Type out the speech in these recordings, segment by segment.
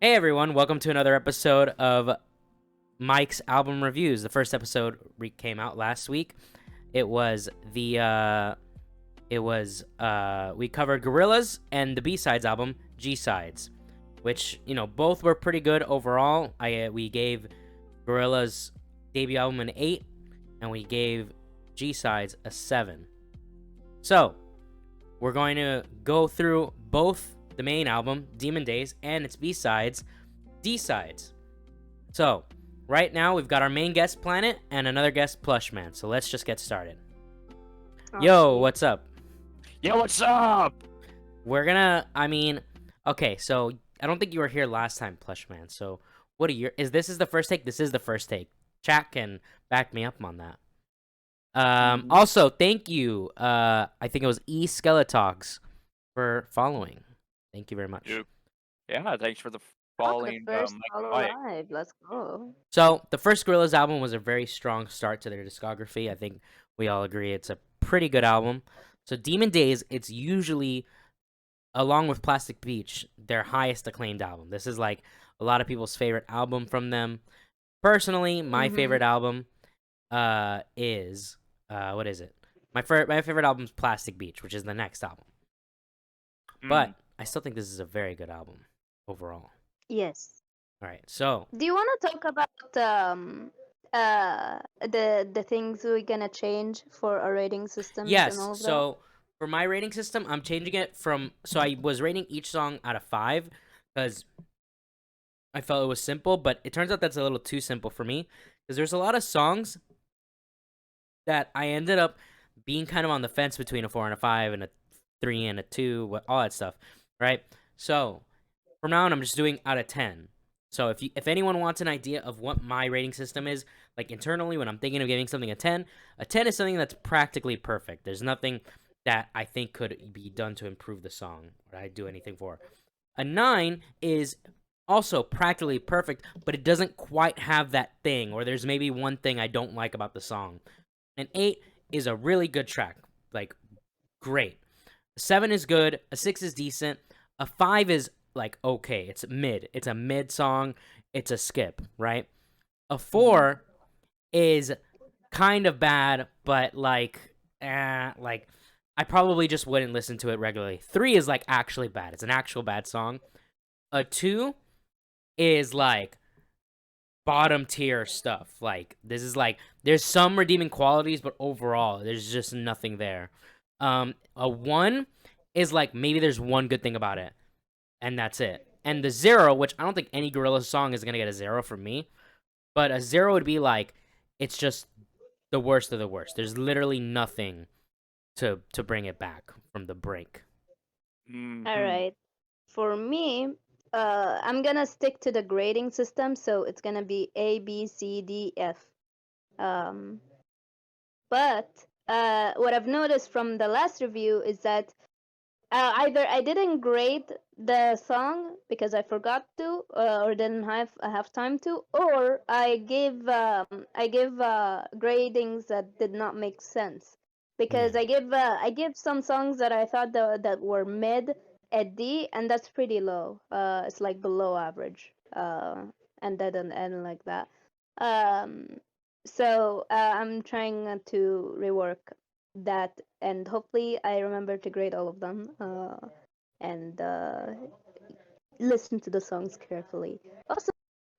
Hey everyone, welcome to another episode of Mike's album reviews. The first episode came out last week. It was we covered Gorillaz and the B-Sides album, G-Sides, which, both were pretty good overall. We gave Gorillaz debut album an 8 and we gave G-Sides a 7. So, we're going to go through both the main album, Demon Days, and its B-Sides, D-Sides. So, right now we've got our main guest, Planet, and another guest, Plushman. So let's just get started. Yo, what's up? Yo, what's up? Okay, so I don't think you were here last time, Plushman. So, this is the first take? This is the first take. Chat can back me up on that. Also, thank you. I think it was Skeletogs for following. Thank you very much. Yeah, thanks for the Welcome following. to first follow Mike. live. Let's go. So the first Gorillaz album was a very strong start to their discography. I think we all agree it's a pretty good album. So Demon Days, it's usually, along with Plastic Beach, their highest acclaimed album. This is like a lot of people's favorite album from them. Personally, my favorite album is what is it? My favorite album is Plastic Beach, which is the next album. But I still think this is a very good album overall. Yes. All right, so Do you want to talk about the things we're gonna change for our rating systems? yes, and all of so for my rating system, I'm changing it so I was rating each song out of 5 because I felt it was simple, but it turns out that's a little too simple for me because there's a lot of songs that I ended up being kind of on the fence between a 4 and a 5 and a 3 and a 2, all that stuff, right? So from now on, I'm just doing out of 10. So if anyone wants an idea of what my rating system is, like internally when I'm thinking of giving something a 10 is something that's practically perfect. There's nothing that I think could be done to improve the song or I'd do anything for. A 9 is also practically perfect, but it doesn't quite have that thing, or there's maybe one thing I don't like about the song. An 8 is a really good track, like great. A 7 is good. A 6 is decent. A 5 is like okay, it's mid. It's a mid song. It's a skip, right? A 4 is kind of bad, but like I probably just wouldn't listen to it regularly. 3 is like actually bad. It's an actual bad song. A 2 is like bottom tier stuff. Like this is like there's some redeeming qualities, but overall there's just nothing there. A 1 is like maybe there's one good thing about it, and that's it. And the 0, which I don't think any Gorillaz song is gonna get a 0 from me, but a 0 would be like it's just the worst of the worst. There's literally nothing to bring it back from the brink. that. All right. For me, I'm gonna stick to the grading system, so it's gonna be A, B, C, D, F. But what I've noticed from the last review is that either I didn't grade the song because I forgot to, or didn't have time to, or I gave gradings that did not make sense because I give some songs that I thought that were mid at D, and that's pretty low. It's like below average. And that and end like that. So I'm trying to rework that, and hopefully I remember to grade all of them and listen to the songs carefully. Also,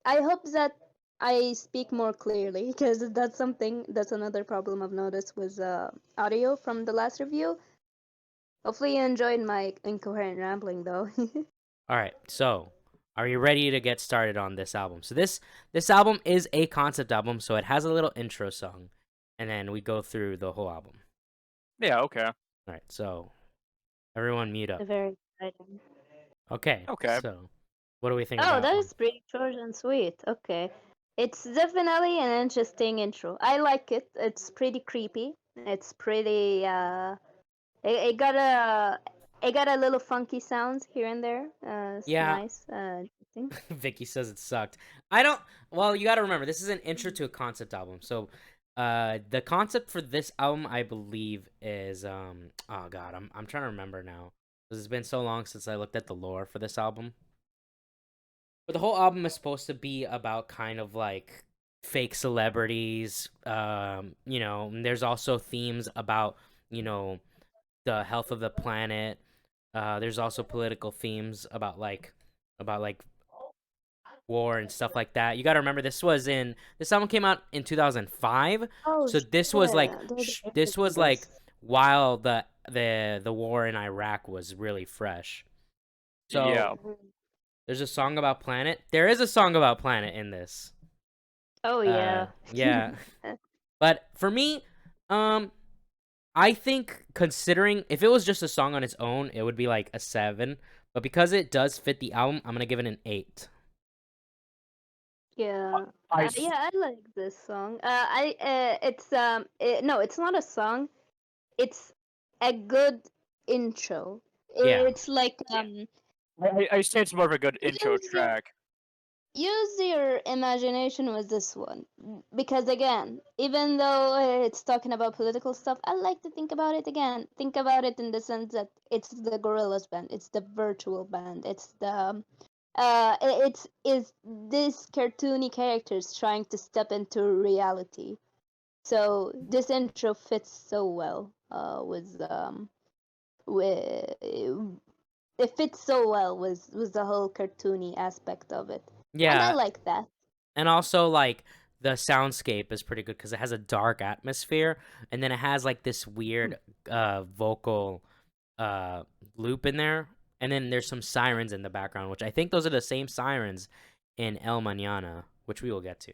I hope that I speak more clearly because that's another problem I've noticed with audio from the last review. Hopefully you enjoyed my incoherent rambling though. All right, so are you ready to get started on this album? So this album is a concept album, so it has a little intro song, and then we go through the whole album. Yeah, okay. All right, so everyone mute up. Very exciting. Okay. Okay. So what do we think Oh, about that one? is pretty short and sweet. Okay. It's definitely an interesting intro. I like it. It's pretty creepy. It's pretty it got a little funky sounds here and there. It's Yeah. nice. Interesting. Vicky says it sucked. I don't. Well, you got to remember this is an intro to a concept album. So, the concept for this album, I believe, is oh god, I'm trying to remember now because it's been so long since I looked at the lore for this album. But the whole album is supposed to be about kind of like fake celebrities. And there's also themes about, you know, the health of the planet. There's also political themes about like war and stuff like that. You got to remember this album came out in 2005, Oh so shit, this was like while the war in Iraq was really fresh. So Yeah. there's a song about planet. There is a song about planet in this. Oh yeah. Yeah. But for me, um I think considering if it was just a song on its own, it would be like a 7, but because it does fit the album, I'm going to give it an 8. Yeah. I s- Yeah, I like this song. No, it's not a song. It's a good intro. Yeah. It's like I say it's more of a good intro use your track. use your imagination with this one because again, even though it's talking about political stuff, I like to think about it again. Think about it in the sense that it's the Gorillaz band, it's the virtual band, it's the it's is this cartoony characters trying to step into reality. So this intro fits so well with it fits so well with the whole cartoony aspect of it, and I Yeah, like that. and also like the soundscape is pretty good cuz it has a dark atmosphere and then it has like this weird vocal uh loop in there, and then there's some sirens in the background, which I think those are the same sirens in El Manana, which we will get to.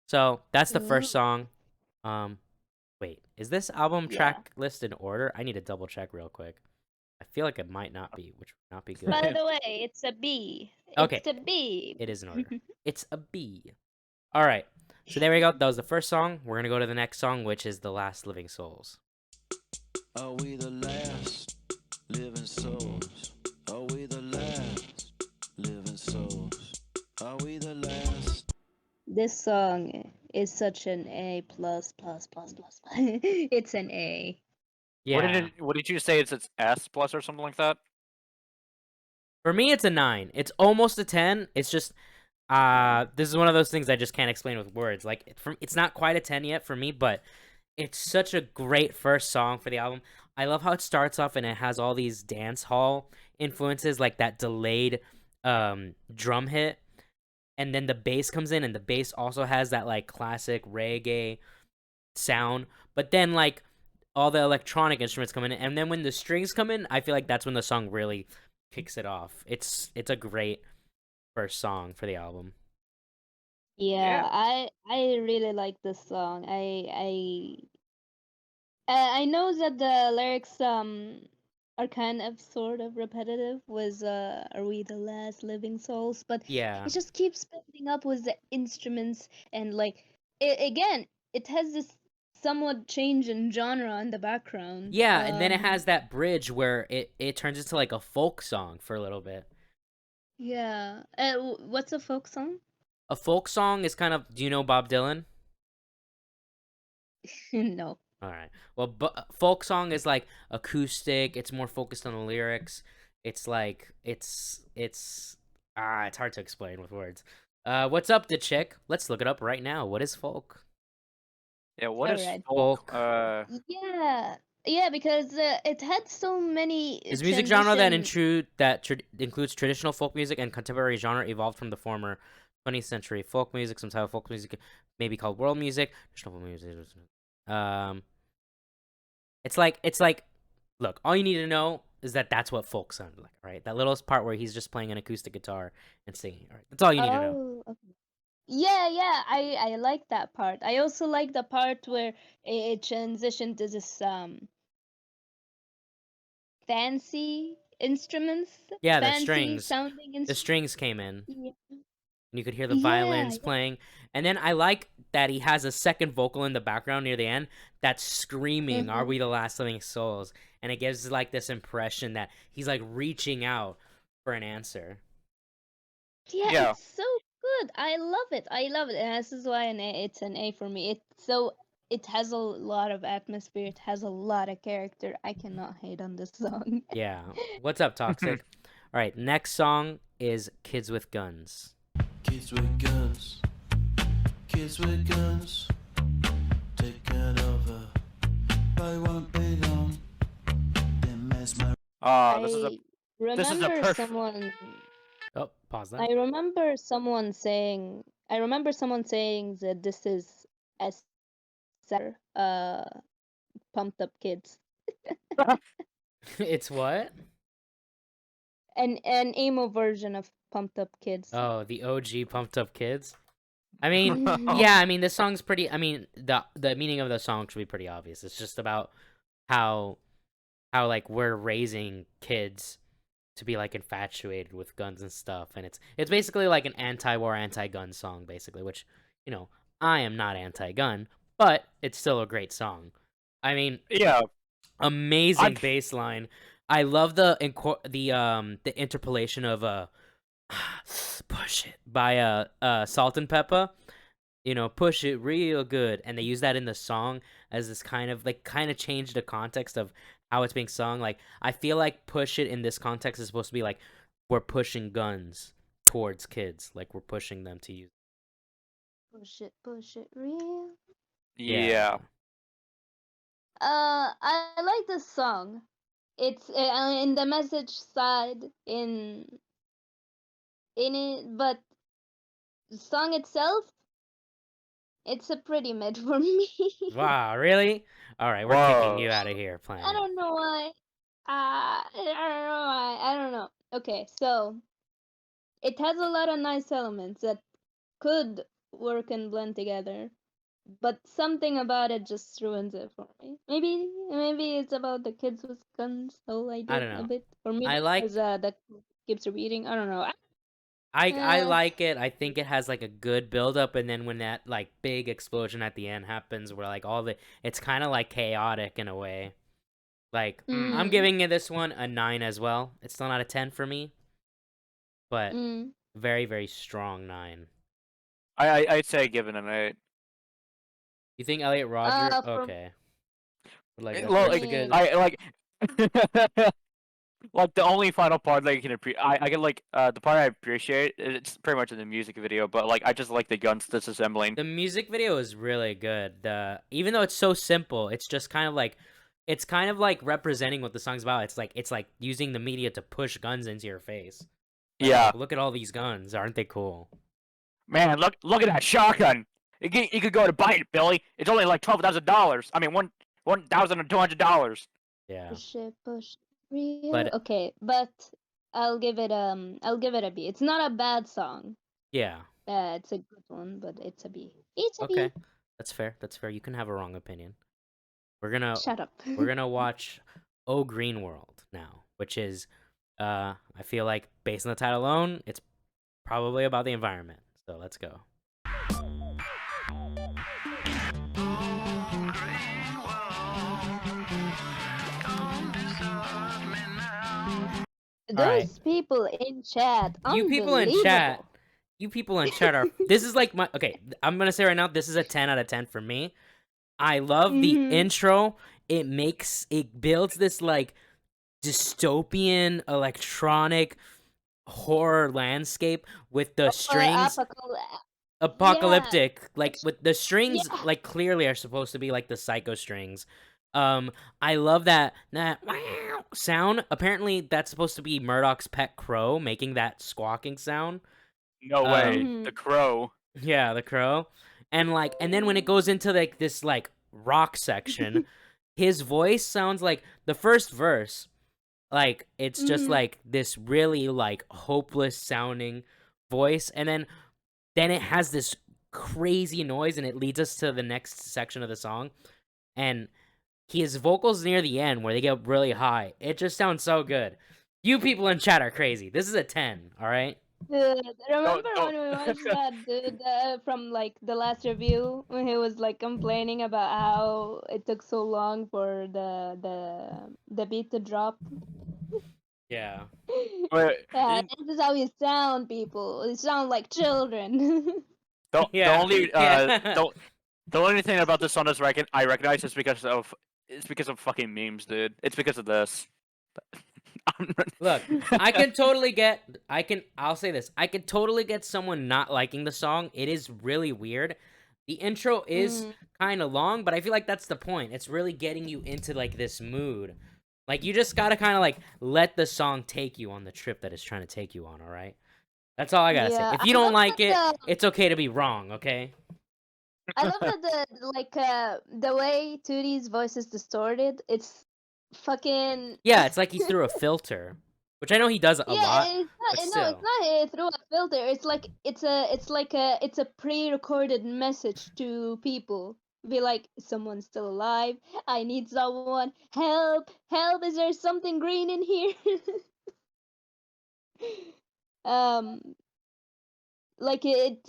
So, that's the first Mm, song. Um Wait, is this album yeah. track list in order? I need to double check real quick. I feel like it might not be, which would not be good. By the way, it's a B. Okay, It's a B. it is in order. It's a B. All right. So there we go. That was the first song. We're going to go to the next song, which is The Last Living Souls. Are we the last living souls? Are we the last living souls? Are we the last? This song is such an A plus plus plus plus. It's an A. Yeah. What did you say? It's S plus or something like that? For me, it's a 9. It's almost a 10. It's just, this is one of those things I just can't explain with words. Like, it's not quite a 10 yet for me, but it's such a great first song for the album. I love how it starts off and it has all these dance hall influences, like that delayed drum hit, and then the bass comes in, and the bass also has that like classic reggae sound. But then like all the electronic instruments come in, and then when the strings come in, I feel like that's when the song really kicks it off. It's a great first song for the album. Yeah, Yeah. I really like this song. I know that the lyrics are kind of sort of repetitive with are we the last living souls, but Yeah. it just keeps building up with the instruments and like again, it has this somewhat change in genre in the background. Yeah, and then it has that bridge where it turns into like a folk song for a little bit. Yeah. What's a folk song? A folk song is kind of, do you know Bob Dylan? No. All right. Well, folk song is like acoustic. It's more focused on the lyrics. It's like it's hard to explain with words. What's up, the chick? Let's look it up right now. What is folk? Yeah, what All is right. folk? Folk Yeah. Yeah, because it had so many is a music genre that transition. includes traditional folk music and contemporary genre evolved from the former 20th century folk music. Some type of folk music may be called world music. Traditional folk music. Um, it's like look, all you need to know is that that's what folk sounded like, right? That little part where he's just playing an acoustic guitar and singing. All right, that's all you need to know. Oh, okay. Yeah, yeah, I like that part. I also like the part where it transitioned to this fancy instruments, Yeah, fancy sounding the instruments. strings came in, Yeah, and you could hear the yeah, violins yeah. playing. And then I like that he has a second vocal in the background near the end that's screaming, "Are Mhm. we the last living souls?" And it gives like this impression that he's like reaching out for an answer. Yeah, Yeah. it's so good. I love it. I love it. And this is why it's an A for me. It has a lot of atmosphere. It has a lot of character. I cannot hate on this song. Yeah. What's up, Toxic? All right, next song is Kids with Guns. Kids with guns. Kids with guns. Taken over. But won't be long. They mesmerize. This is a remember perf. someone. Oh, pause that. I remember someone saying. I remember someone saying that this is as pumped up kids. It's what? An emo version of pumped up kids. Oh, the OG Pumped Up Kids. I mean, yeah, I mean the song's pretty. I mean the meaning of the song should be pretty obvious. It's just about how like we're raising kids to be like infatuated with guns and stuff, and it's basically like an anti-war, anti-gun song, basically. Which, you know, I am not anti-gun, but it's still a great song. I mean, Yeah. amazing bass line. I love the interpolation of push it by Salt and Pepper. You know, push it real good, and they use that in the song as this kind of change the context of how it's being sung. Like, I feel like push it in this context is supposed to be like we're pushing guns towards kids, like we're pushing them to use. Push it real. Yeah. I like this song. It's in the message side in it, but the song itself, it's a pretty mid for me. Wow, really? All right, we're kicking you out of here, Planet. I don't know why. I don't know why. I don't know. Okay, so it has a lot of nice elements that could work and blend together, but something about it just ruins it for me. Maybe it's about the kids with guns. So I I did don't a know. bit, or maybe I like- because that keeps repeating. I don't know. I like it. I think it has like a good build up, and then when that like big explosion at the end happens, where like it's kind of like chaotic in a way. Like, I'm giving it this one a 9 as well. It's still not a 10 for me, but very, very strong 9. I'd say give it an 8. You think Elliot Roger? Okay. Like, Well, that's like, good. I like like the only final part that you can appreciate. I get like the part I appreciate. It's pretty much in the music video, but like I just like the guns disassembling. The music video is really good. Even though it's so simple, it's just kind of like representing what the song's about. It's like using the media to push guns into your face. Like, Yeah. look at all these guns. Aren't they cool? Man, look at that shotgun. You could go to buy it, Billy. It's only like $12,000. I mean, $1,200. Yeah. Push it real. But- Okay, but I'll give it a B. It's not a bad song. Yeah. It's a good one, but it's a B. It's a Okay. B. That's fair. That's fair. You can have a wrong opinion. We're gonna Shut up. we're gonna watch Oh Green World now, which is I feel like based on the title alone, it's probably about the environment. So let's go. Those people in chat. You people in chat. You people in chat are. This is like my. Okay, I'm gonna say right now, this is a 10 out of 10 for me. I love the intro. It builds this like dystopian electronic horror landscape with the strings. Apocalyptic, like with the strings, like clearly are supposed to be like the psycho strings. I love that sound. Apparently, that's supposed to be Murdoch's pet crow making that squawking sound. No way, the crow. Yeah, the crow, and then when it goes into like this like rock section, his voice sounds like the first verse. Like it's just like this really like hopeless sounding voice, and then it has this crazy noise, and it leads us to the next section of the song, and his vocals near the end where they get really high. It just sounds so good. You people in chat are crazy. This is a 10, all right? Dude, remember when we watched that dude from like the last review when he was like complaining about how it took so long for the beat to drop? Yeah. Yeah, this is how you sound, people. You sound like children. The only thing about this song is I recognize is because of fucking memes, dude. It's because of this. Look, I'll say this. I can totally get someone not liking the song. It is really weird. The intro is kind of long, but I feel like that's the point. It's really getting you into like this mood. Like you just gotta kind of like let the song take you on the trip that it's trying to take you on. All right, that's all I gotta say. Yeah, If I you don't love like it, that. it's okay to be wrong. Okay. I love that the way Tootie's voice is distorted. It's fucking Yeah, it's like he threw a filter, which I know he does a lot, yeah. It's but not. No, it's still. not through a filter. It's a pre-recorded message to people. Be like, someone's still alive. I need someone. Help! Help! Is there something green in here? um, like it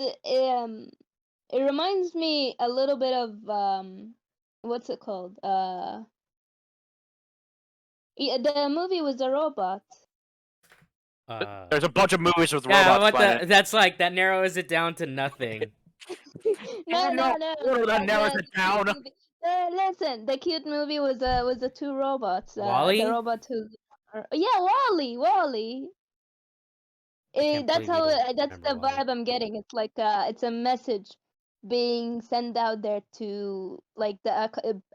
reminds me a little bit of what's it called? The movie was a robot. There's a bunch of movies with Yeah, robots what playing. the? That's like that narrows it down to nothing. No, no, no. That narrows The it down. cute movie. Listen, the cute movie was the two robots. The Wall-E? robot who, yeah, Wally, Wally. Can't That's believe you how. don't That's remember the Wall-E. vibe I'm getting. It's like it's a message being sent out there to like the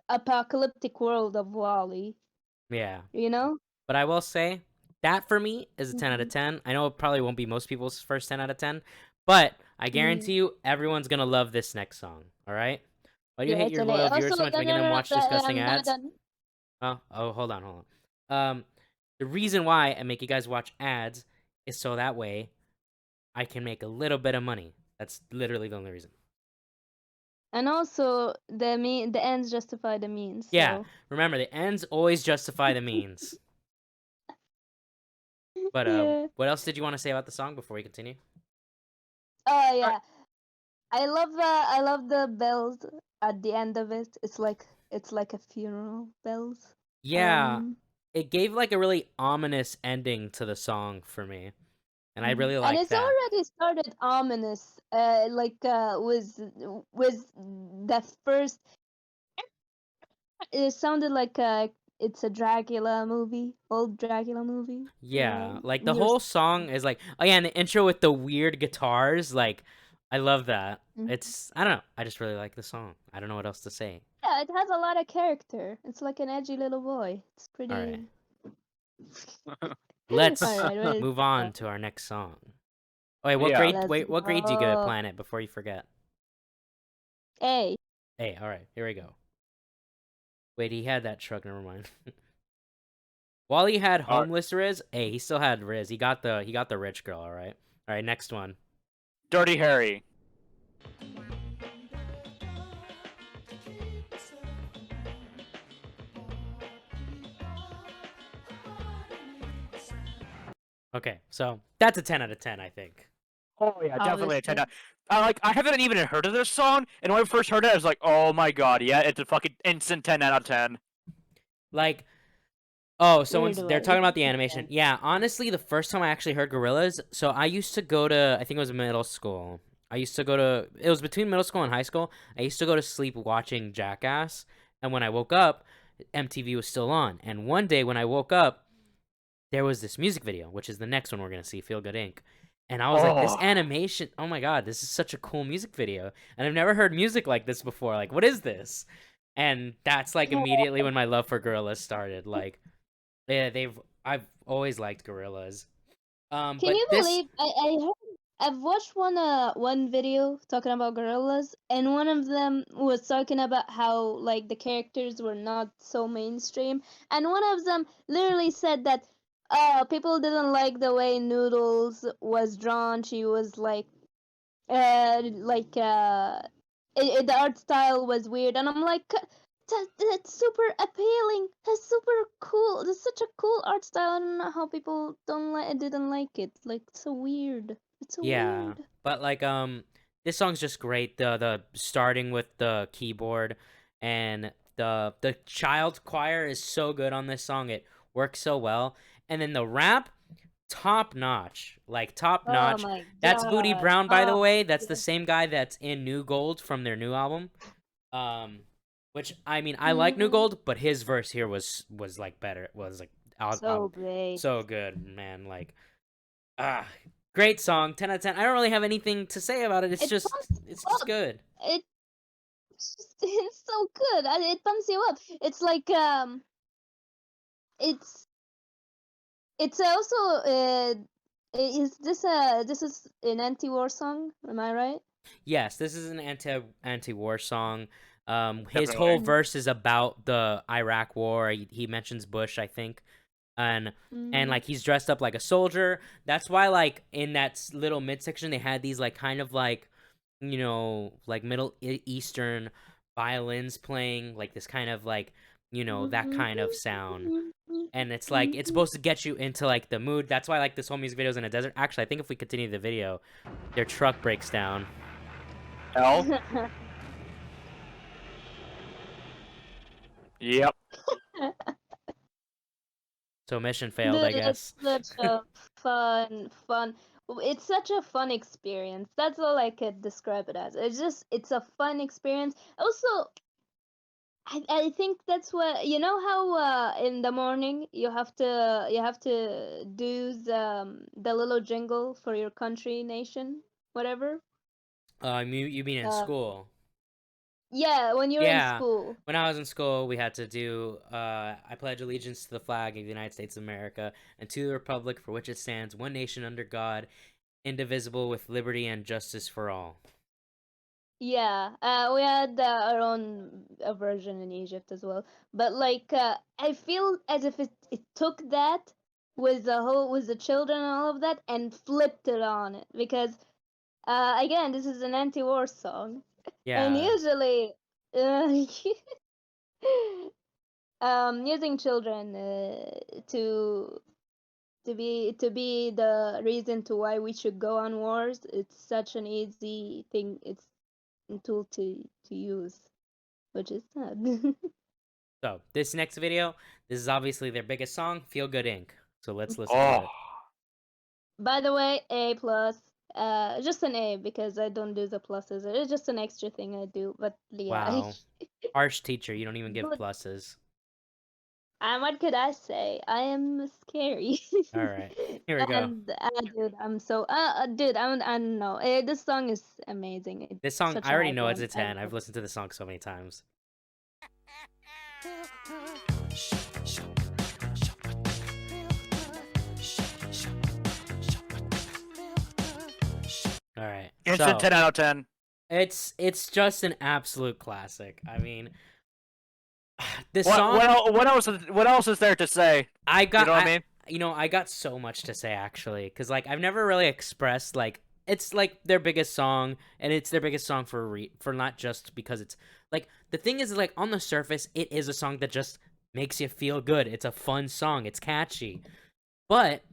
apocalyptic world of Wally. Yeah, You know? but I will say that for me is a 10 out of Mhm. 10. I know it probably won't be most people's first 10 out of 10, but I Mm. guarantee you everyone's gonna love this next song. All right? Why do you Yeah, hate it's your okay. loyal viewers Also, so much, no, making no, them no, watch disgusting I'm not ads? done. Oh, hold on, hold on. The reason why I make you guys watch ads is so that way I can make a little bit of money. That's literally the only reason. And also, the ends justify the means. Yeah, So. remember the ends always justify the means. But Yeah. what else did you want to say about the song before we continue? Oh yeah. I love the bells at the end of it. It's like a funeral bells. Yeah, it gave like a really ominous ending to the song for me, and I really And like it's that. already started ominous. With the first. It sounded like it's a Dracula movie, old Dracula movie. Yeah, like the You're. whole song is like, oh yeah, and the intro with the weird guitars, like, I love that. Mhm. I don't know, I just really like the song. I don't know what else to say. Yeah, it has a lot of character. It's like an edgy little boy. It's pretty. All right, let's Alright, wait. move on to our next song. Oh, wait, Yeah. what grade do you give Go. Planet before you forget? Hey. Hey, all right, here we go. Wait, he had that truck. Never mind. While he had All right. homeless Riz, hey, he still had Riz. He got the rich girl. All right. All right. Next one. Dirty Harry. Okay, so that's a 10 out of 10, I think. Oh yeah, definitely a 10. Obviously. I haven't even heard of this song, and when I first heard it, I was like, oh my god, yeah, it's a fucking instant 10 out of 10. Like, they're talking about the animation. Yeah, honestly, the first time I actually heard Gorillaz, so I used to go to, I think it was middle school. It was between middle school and high school. I used to go to sleep watching Jackass, and when I woke up, MTV was still on. And one day when I woke up, there was this music video, which is the next one we're gonna see, Feel Good Inc. And I was like, this Oh. animation, oh my god, this is such a cool music video. And I've never heard music like this before. Like, what is this? And that's like immediately when my love for Gorillaz started. Like, yeah, I've always liked Gorillaz. Can But you this, believe I've watched one video talking about gorillas, and one of them was talking about how like the characters were not so mainstream, and one of them literally said that people didn't like the way Noodles was drawn. She was like uh like uh the art style was weird, and I'm like, that's super appealing. That's super cool. That's such a cool art style. I don't know how people didn't like it. Like, it's so weird. It's so yeah, weird. but like this song's just great. The starting with the keyboard and the child choir is so good on this song. It works so well. And then the rap, top notch. Like top Oh notch. my That's Booty god. Brown, by the Oh, way. That's the same guy that's in New Gold from their new album. Which I mean, I like New mhm. Gold, but his verse here was like better. Was like So great. so good, man. Like, ah, great song, 10 out of 10. I don't really have anything to say about it. It pumps It's you just up. good. It's so good. It pumps you up. It's like it's also this is an anti-war song? Am I right? Yes, this is an anti-war song. His Definitely. whole verse is about the Iraq War. He mentions Bush, I think, and Mm. like he's dressed up like a soldier. That's why, like, in that little midsection, they had these like kind of like, like Middle Eastern violins playing, like this kind of like, that kind of sound. And it's like it's supposed to get you into like the mood. That's why like this whole music video is in a desert. Actually, I think if we continue the video, their truck breaks down. Hell. Yep. So mission failed, Dude, I guess. it's such a fun. It's such a fun experience. That's all I could describe it as. It's a fun experience. Also, I think that's what how in the morning you have to do the little jingle for your country, nation, whatever. You mean in Uh, school? yeah, when you're in Yeah. school. When I was in school, we had to do I pledge allegiance to the flag of the United States of America and to the republic for which it stands, one nation under God, indivisible, with liberty and justice for all. Yeah, we had our own version in Egypt as well. But like, I feel as if it took that with the children and all of that and flipped it on it because again, this is an anti-war song, and Yeah. usually, using children to be the reason to why we should go on wars, it's such an easy thing. It's tool to use, which is sad. So this next video, this is obviously their biggest song, Feel Good Inc. So let's listen to Oh. it. By the way, A plus. Just an A because I don't do the pluses. It's just an extra thing I do. But yeah, Wow. Harsh teacher, you don't even give Good. pluses. What could I say? I am scary. All right, here we go. And dude, I'm so dude, I don't know. This song is amazing. It's This song, such I an already know it's icon. a I 10. I've love listened to the song so many times. All right. Instant So 10 out of 10. it's just an absolute classic. I mean, this What, song, what else is there to say? I got, You know what I mean? I got so much to say actually, because like I've never really expressed like it's like their biggest song, and it's their biggest song for not just because it's like the thing is like on the surface it is a song that just makes you feel good. It's a fun song. It's catchy, but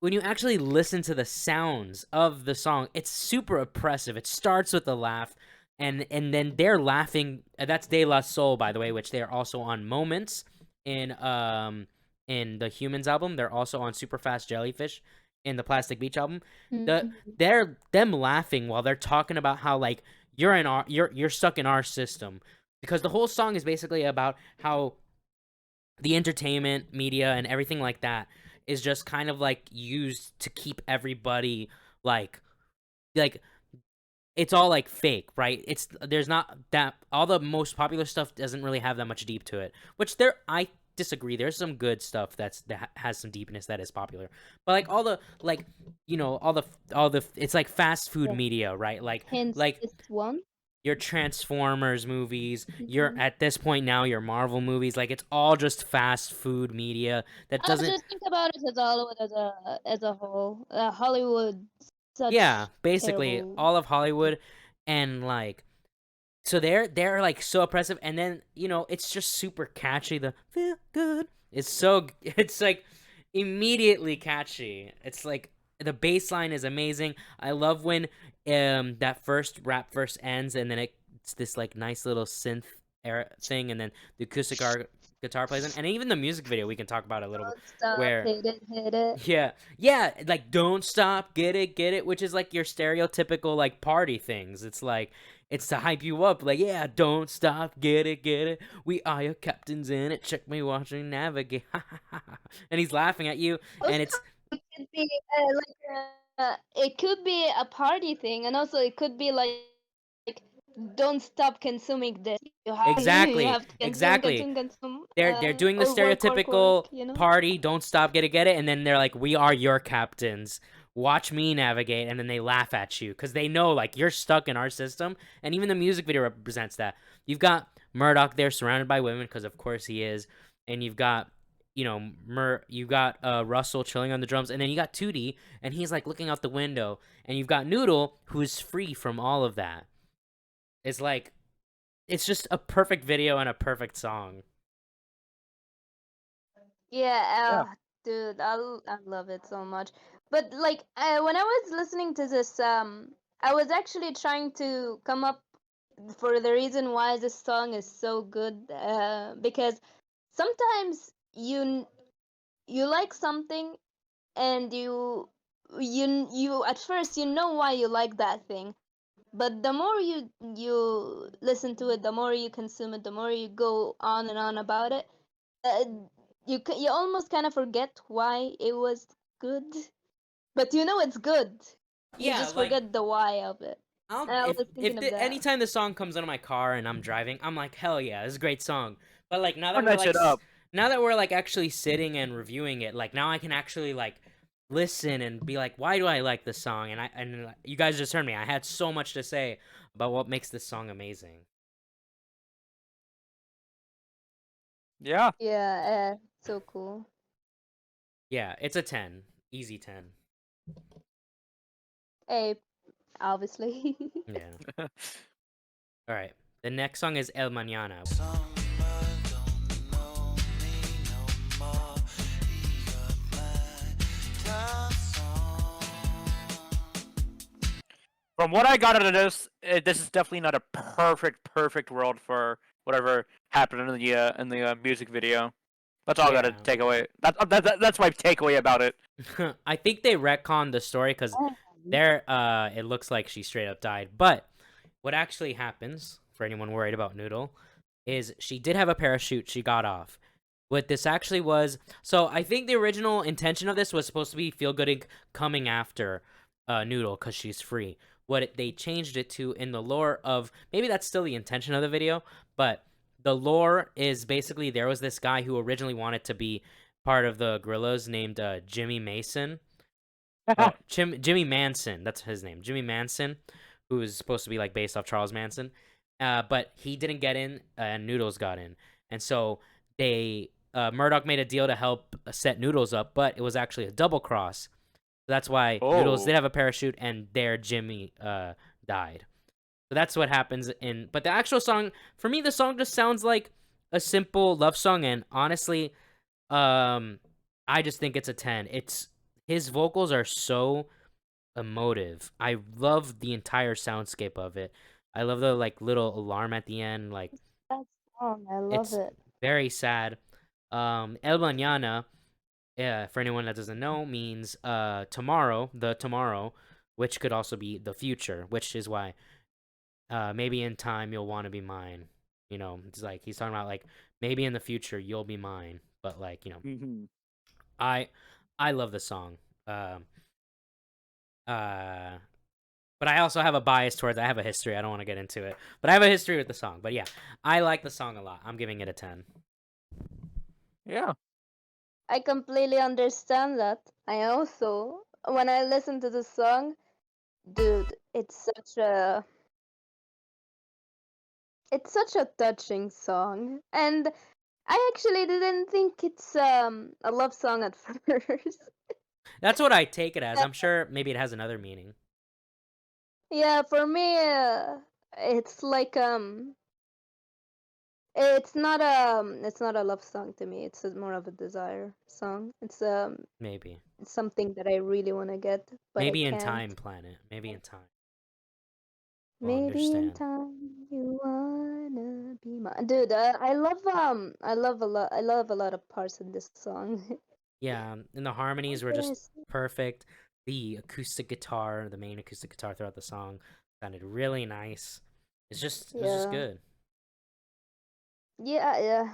when you actually listen to the sounds of the song, it's super oppressive. It starts with a laugh, and then they're laughing. That's De La Soul, by the way, which they are also on Moments in the Humans album. They're also on Super Fast Jellyfish in the Plastic Beach album. Mhm. They're them laughing while they're talking about how like you're stuck in our system, because the whole song is basically about how the entertainment media and everything like that is just kind of like used to keep everybody like it's all like fake, right? There's not that all the most popular stuff doesn't really have that much deep to it, which I disagree. There's some good stuff that has some deepness that is popular, but like all the like all the it's like fast food Yeah. media, right? Hence Like this one. your Transformers movies, your Mhm. at this point now your Marvel movies, like it's all just fast food media that I doesn't. just think about it as all as a whole. Hollywood, Yeah, such basically terrible. all of Hollywood, and like so they're like so oppressive, and then it's just super catchy. The feel good, it's like immediately catchy. It's like the bass line is amazing. I love when that first rap verse ends, and then it's this like nice little synth era thing, and then the acoustic guitar plays in, and even the music video we can talk about a little bit. Don't stop, Where hit it. yeah, like don't stop, get it, which is like your stereotypical like party things. It's like it's to hype you up, like yeah, don't stop, get it. We are your captains in it. Check me watching navigate, and he's laughing at you, and it's It could be it could be a party thing, and also it could be like don't stop consuming this. You have exactly, you have to exactly. consume. They're doing the or work, stereotypical you know. party, don't stop, get it, and then they're like, "We are your captains. Watch me navigate," and then they laugh at you because they know like you're stuck in our system. And even the music video represents that. You've got Murdoch there surrounded by women because of course he is, and you've got Russell chilling on the drums, and then you got Tootie, and he's like looking out the window, and you've got Noodle who's free from all of that. It's like it's just a perfect video and a perfect song. Yeah, dude, I love it so much. But like, when I was listening to this, I was actually trying to come up for the reason why this song is so good. Because sometimes you like something, and you at first you know why you like that thing, but the more you listen to it, the more you consume it, the more you go on and on about it, uh, you almost kind of forget why it was good, but you know it's good. You Yeah, just like forget the why of it. And I was thinking of that. anytime the song comes out of my car and I'm driving, I'm like, hell yeah, this is a great song. But like Turn that shit up. now that we're like actually sitting and reviewing it, like now I can actually like listen and be like, why do I like this song? And you guys just heard me. I had so much to say about what makes this song amazing. Yeah. Yeah, so cool. Yeah, it's a 10, easy 10. Hey, obviously. Yeah. All right. The next song is El Mañana. Summer don't know me no more. He got my love song. From what I got out of this, this is definitely not a perfect world for whatever happened in the music video. That's all I got to Yeah. take away. That's my takeaway about it. I think they retconned the story because there it looks like she straight up died. But what actually happens, for anyone worried about Noodle, is she did have a parachute. She got off. What this actually was, so I think the original intention of this was supposed to be Feel Good coming after Noodle because she's free. They changed it to in the lore of, maybe that's still the intention of the video, but the lore is basically there was this guy who originally wanted to be part of the Gorillaz named Jimmy Mason. Jimmy Manson, that's his name. Jimmy Manson, who is supposed to be like based off Charles Manson. But he didn't get in, and Noodles got in. And so Murdoch made a deal to help set Noodles up, but it was actually a double cross. So that's why Noodles did have a parachute, and there Jimmy died. So that's what happens but the actual song, for me, the song just sounds like a simple love song, and honestly, I just think it's a 10. His vocals are so emotive. I love the entire soundscape of it. I love the like little alarm at the end. Like That song, I love it's it. very sad. El Mañana, for anyone that doesn't know, means tomorrow, the tomorrow, which could also be the future, which is why maybe in time you'll want to be mine. You know, it's like he's talking about like maybe in the future you'll be mine, but like I love the song. But I also have a bias towards. I have a history. I don't want to get into it, but I have a history with the song. But yeah, I like the song a lot. I'm giving it a 10. Yeah. I completely understand that. I also, when I listen to the song, dude, it's such a touching song, and I actually didn't think it's a love song at first. That's what I take it as. I'm sure maybe it has another meaning. Yeah, for me, it's like it's not a love song to me. It's more of a desire song. It's Maybe. it's something that I really want to get, but Maybe I in can't. time, Planet. Maybe in time. We'll Maybe in understand. time you want wanna be my dude. I love I love a lot of parts in this song. Yeah, and the harmonies were just Yes. perfect. The acoustic guitar, the main acoustic guitar throughout the song, sounded really nice. It was just Yeah. good. Yeah.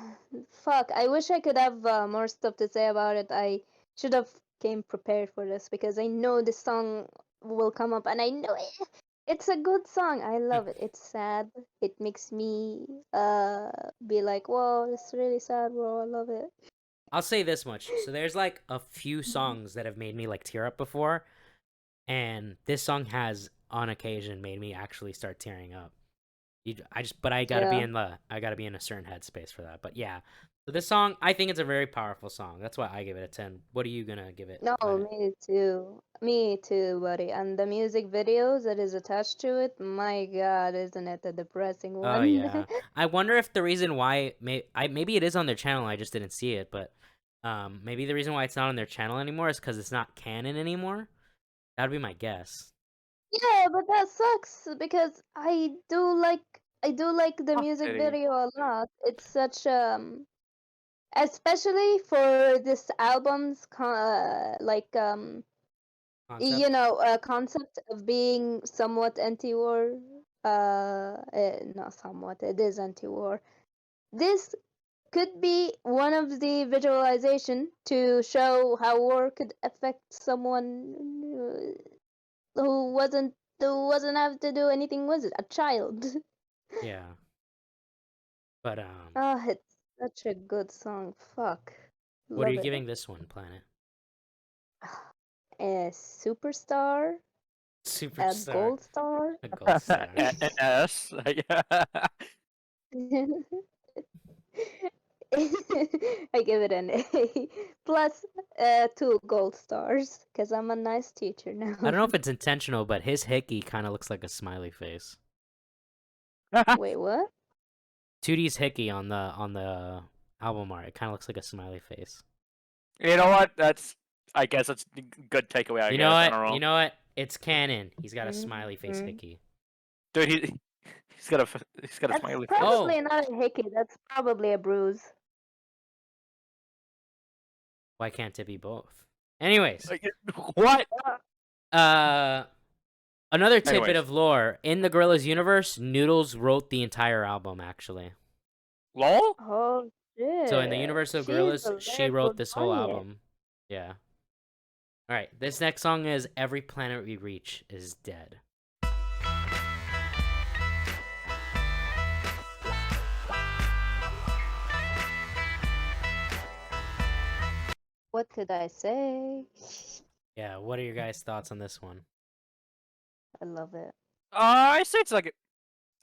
Fuck. I wish I could have more stuff to say about it. I should have came prepared for this because I know this song will come up, and I know it's a good song. I love it. It's sad. It makes me be like, whoa, it's really sad, bro. I love it. I'll say this much. So there's like a few songs that have made me like tear up before, and this song has on occasion made me actually start tearing up. But I gotta be Yeah. in I gotta be in a certain headspace for that. But yeah, so this song, I think it's a very powerful song. That's why I give it a 10. What are you gonna give it, No, Planet? me too. Me too, buddy. And the music videos that is attached to it, my God, isn't it a depressing Oh one? yeah, I wonder if the reason why maybe it is on their channel. I just didn't see it, but maybe the reason why it's not on their channel anymore is because it's not canon anymore. That'd be my guess. Yeah, but that sucks because I do like the Oh, music pity. video a lot. It's such especially for this album's you Concept. know, concept of being somewhat anti-war. Not somewhat, it is anti-war. This could be one of the visualization to show how war could affect someone who wasn't have to do anything with it, a child. Yeah, but Ah, it's such a good song. Fuck, what are love you it. giving this one, Planet? A superstar, a Superstar, gold star. a gold star. S. Yeah. I give it an A plus 2 gold stars because I'm a nice teacher now. I don't know if it's intentional, but his hickey kind of looks like a smiley face. Wait, what? 2D's hickey on the album art, it kind of looks like a smiley face. You know what? I guess that's a good takeaway. I You know guess I what? don't know, You know what? It's canon. He's got a smiley face Mhm. hickey. dude. He's got a That's smiley face. Oh, probably not a hickey. That's probably a bruise. why can't it be both? Anyways, What? uh, another tidbit Anyways, of lore in the Gorillaz universe, Noodles wrote the entire album actually. lol. Oh So in the shit. universe of She's Gorillaz, a she very wrote good this whole poet. album. Yeah. All right. This next song is "Every Planet We Reach Is Dead." What could I say? Yeah. What are your guys' thoughts on this one? I love it. I say it's like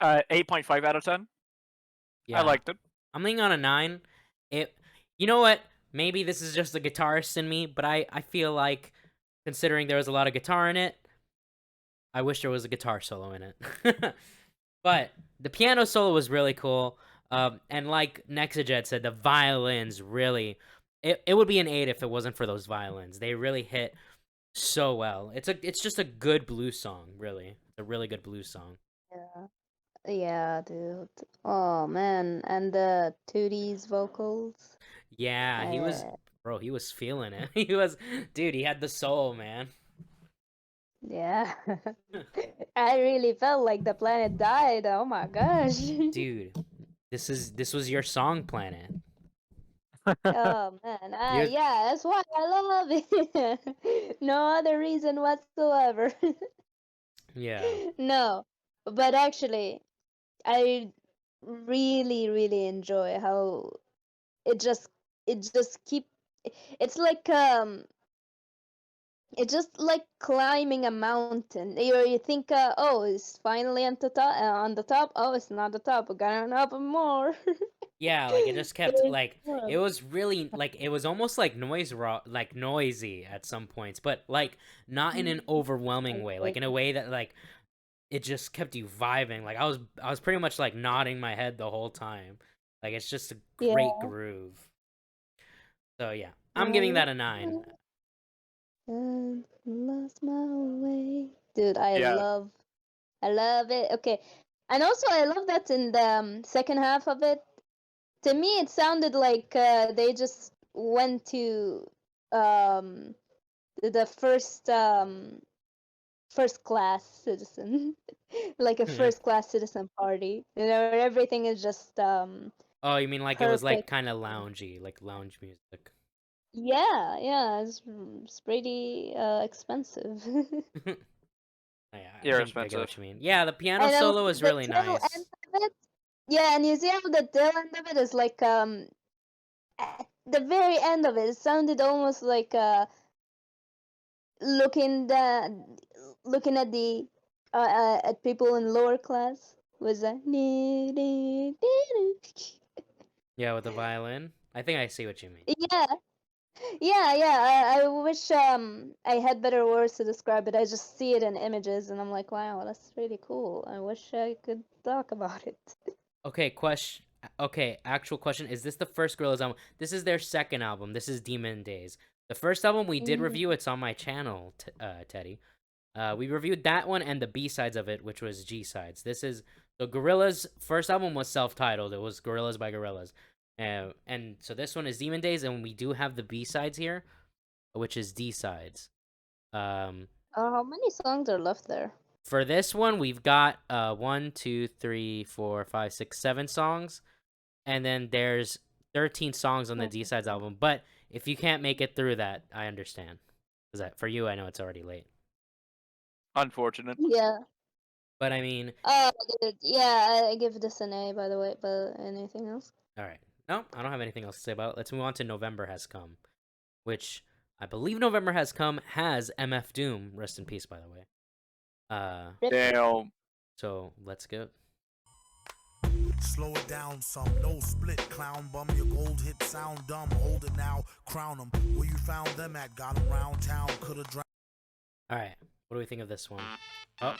8.5 out of 10. Yeah. I liked it. I'm leaning on a 9. You know what? Maybe this is just the guitarist in me, but I feel like, considering there was a lot of guitar in it, I wish there was a guitar solo in it. But the piano solo was really cool. And like Nexajet said, the violins really, it would be an 8 if it wasn't for those violins. They really hit so well. It's just a good blues song, really. It's a really good blues song. Yeah. Yeah, dude. Oh man, and the 2D's vocals. Yeah, he was, bro, he was feeling it. Dude, he had the soul, man. Yeah. I really felt like the planet died. Oh my gosh. Dude, this was your song, Planet. Oh man. You Yeah, that's why I love it. No other reason whatsoever. Yeah. No. But actually, I really, really enjoy how it just it just keep it's like it's just like climbing a mountain. You think, oh, it's finally on the top. Oh, it's not the top. We're going up more. Yeah, like it just kept It's like it was really like it was almost like like noisy at some points, but like not in an overwhelming way, like in a way that like it just kept you vibing. Like I was pretty much like nodding my head the whole time. Like it's just a great Yeah. groove. So yeah, I'm giving that a 9. And lost my way. Dude, Yeah. I love it. Okay. And also, I love that in the second half of it. To me, it sounded like they just went to um, the first class citizen, like a first class citizen party. You know, where everything is just Oh, you mean like it was like perfect. kind of loungy, like lounge music? Yeah, yeah, it's pretty expensive. Yeah, I You're think I get expensive. what you mean. Yeah, the piano And solo is the really tail end nice. of it, yeah, and you see how the tail end of it is like at the very end of it, it sounded almost like looking the looking at people in lower class was a Yeah, with the violin. I think I see what you mean. yeah. Yeah. I wish I had better words to describe it. I just see it in images and I'm like, wow, that's really cool. I wish I could talk about it. Okay, question. Okay, actual question. Is this the first Gorillaz album? This is their second album. This is Demon Days. The first album we did review. It's on my channel, Teddy. We reviewed that one and the B sides of it, which was G sides. This is the Gorillaz' first album was self-titled. It was Gorillaz by Gorillaz, and so this one is Demon Days, and we do have the B sides here, which is D sides. How many songs are left there? For this one, we've got 1, 2, 3, 4, 5, 6, 7 songs, and then there's 13 songs on the D sides album. But if you can't make it through that, I understand. Because that for you, I know it's already late. Unfortunate. Yeah. But I mean, Yeah, I give this an A, by the way, but anything else? all right. No, I don't have anything else to say about it. Let's move on to November Has Come, which I believe November Has Come has MF Doom. Rest in peace, by the way. Damn. So let's go. Slow it down some, no split, clown bum, your gold hit sound dumb, hold it now, crown them, where you found them at, got them round town, coulda drowned. All right, what do we think of this one? Oh,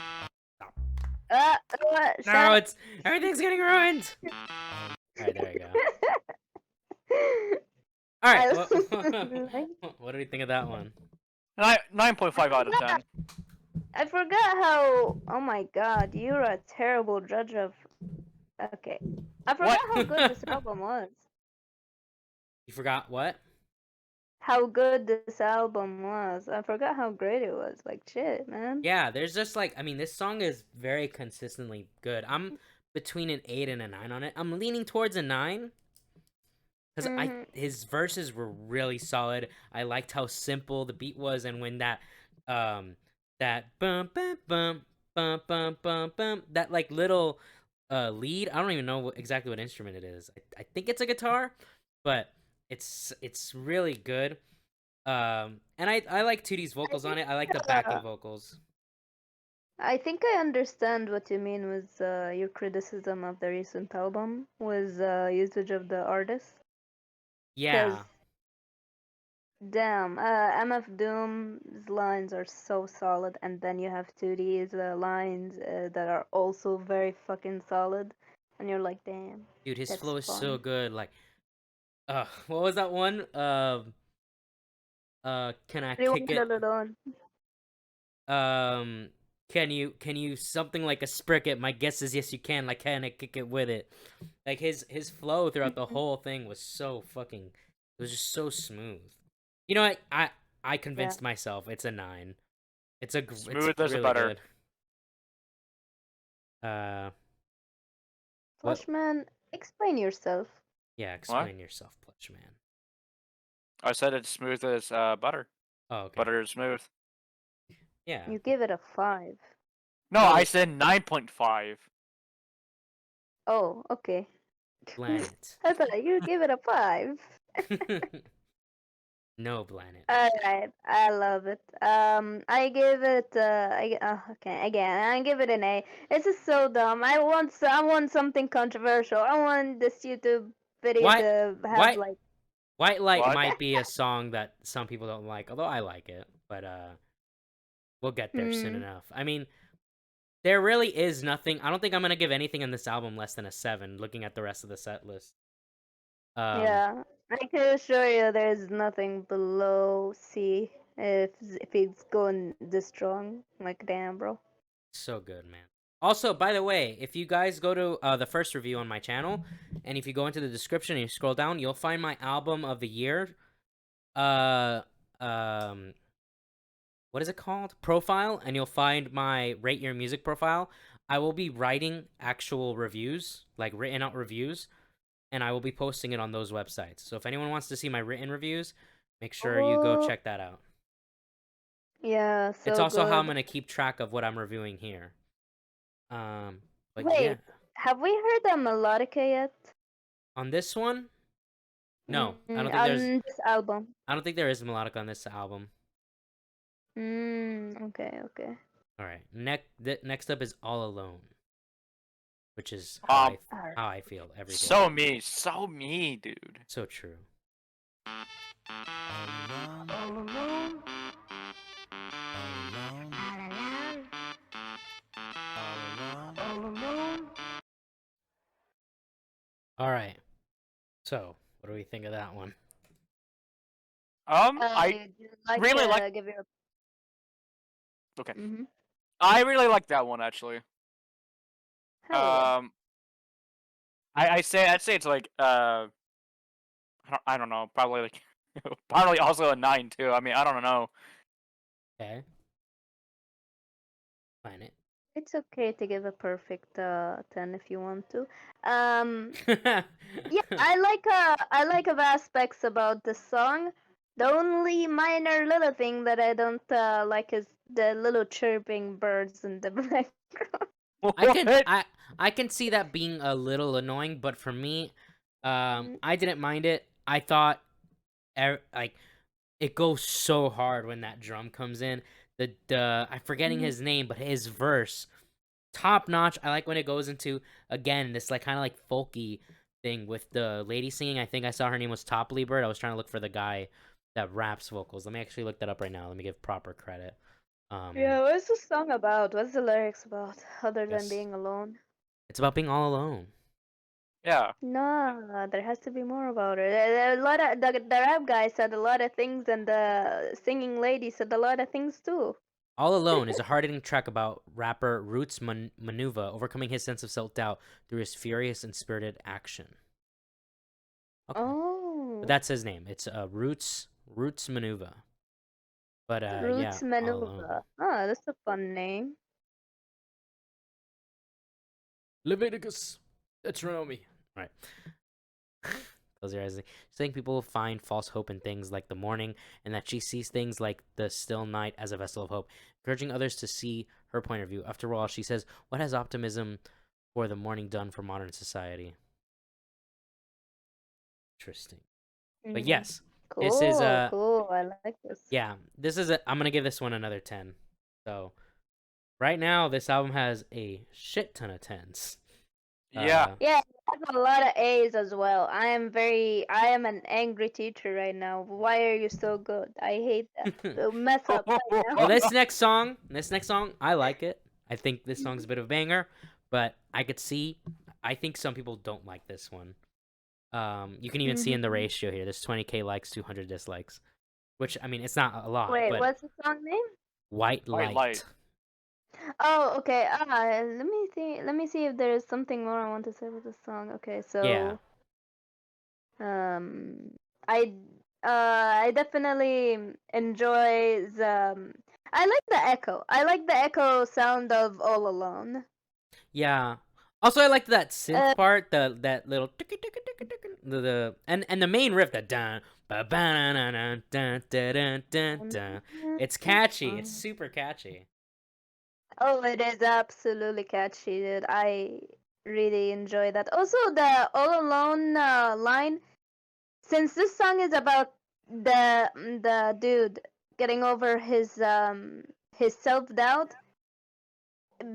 stop. What? No, it's everything's getting ruined. All right, there you go. All right, what do we think of that one? 9.5 out of 10. I forgot how. Oh my god, you're a terrible judge of. Okay. I forgot What? how good this album was. You forgot what? How good this album was. I forgot how great it was. Like, shit, man. Yeah, there's just like, I mean, this song is very consistently good. I'm between an 8 and a 9 on it. I'm leaning towards a 9 because his verses were really solid. I liked how simple the beat was, and when that that bum bum bum bum bum bum bum that like little lead, I don't even know exactly what instrument it is. I think it's a guitar, but it's really good. And I like 2D's vocals on it. I like the backing vocals. I think I understand what you mean with your criticism of the recent album was usage of the artist. Yeah. Damn, MF Doom's lines are so solid, and then you have 2D's lines that are also very fucking solid, and you're like, damn. Dude, his that's flow is so fun. good. Like, what was that one? Can I kick it? Can you something like a spricket? My guess is yes, you can. Like, can I kick it with it? Like his flow throughout the whole thing was so fucking. It was just so smooth. You know, I convinced myself it's a 9. It's Smooth it's as really butter. good. Flashman, explain yourself. Yeah, explain yourself, Plush Man. I said it's smooth as butter. Oh, okay. Butter is smooth. Yeah. You give it a 5. No, I said 9.5. Oh, okay. Planet. I thought you give it a 5. No planet. Alright, I love it. I give it. Okay, again, I give it an A. This is so dumb. I want something controversial. I want this YouTube video to have like. White Light What? might be a song that some people don't like, although I like it. But we'll get there soon enough. I mean, there really is nothing. I don't think I'm gonna give anything on this album less than a 7. Looking at the rest of the set list. Yeah, I can assure you, there's nothing below C if it's going this strong. Like, damn, bro. So good, man. Also, by the way, if you guys go to the first review on my channel, and if you go into the description and you scroll down, you'll find my album of the year. Uh, um, what is it called? Profile, and you'll find my rate your music profile. I will be writing actual reviews, like written out reviews, and I will be posting it on those websites. So if anyone wants to see my written reviews, make sure you go Oh, check that out. yeah, It's so also how I'm good. gonna keep track of what I'm reviewing here. But yeah, Wait, have we heard the melodica yet? on this one, no, On this album. I don't think there is a melodic on this album. Okay, okay. All right, next up is All Alone, which is Um, Alright. how I feel every day. so me, dude. So true. All alone, All alone, all alone, all alone. all alone. All right, so what do we think of that one? I You'd like really to like. give your Okay, mm-hmm. I really like that one actually. Hell yeah. I'd say it's like I don't know, probably like probably also a 9 too. I mean, I don't know. Okay, Planet. It's okay to give a perfect 10 if you want to. Yeah, I like of aspects about the song. The only minor little thing that I don't like is the little chirping birds in the background. What? I can see that being a little annoying, but for me, I didn't mind it. I thought, like, it goes so hard when that drum comes in. The I'm forgetting his name, but his verse, top notch. I like when it goes into again this like kind of like folky thing with the lady singing. I think I saw her name was Top Bird. I was trying to look for the guy that raps vocals. Let me actually look that up right now. Let me give proper credit. Yeah, what's the song about? What's the lyrics about? Other than Yes. being alone? It's about being all alone. Yeah. No, there has to be more about it. A lot of the rap guy said a lot of things, and the singing lady said a lot of things too. All Alone is a hard-hitting track about rapper Roots Manuva overcoming his sense of self-doubt through his furious and spirited action. Okay. But Oh, that's his name. It's Roots Manuva. But yeah, Roots All Alone. Manuva. Oh, that's a fun name. Leviticus, Deuteronomy. Right. Close your eyes. She's saying people find false hope in things like the morning, and that she sees things like the still night as a vessel of hope, encouraging others to see her point of view. After all, she says, "What has optimism for the morning done for modern society?" Interesting. But yes, Cool, this is cool. I like this. yeah, this is I'm gonna give this one another 10. So right now, this album has a shit ton of 10s. Yeah. Yeah, I have a lot of A's as well. I am an angry teacher right now. Why are you so good? I hate that. So mess up right now. Well, this next song, I like it. I think this song's a bit of a banger, but I think some people don't like this one. You can even see in the ratio here. There's 20k likes, 200 dislikes, which I mean, it's not a lot. Wait, but what's the song name? White White Light. Oh, okay. Let me see. Let me see if there is something more I want to say about this song. Okay, so Yeah. I I definitely enjoy the. I like the echo. I like the echo sound of All Alone. Yeah. Also, I liked that synth Uh, part, that little and the main riff, that dun ba ba dun dun dun dun dun dun. It's catchy. It's super catchy. Oh, it is absolutely catchy, dude. I really enjoy that. Also, the All Alone line, since this song is about the dude getting over his self-doubt,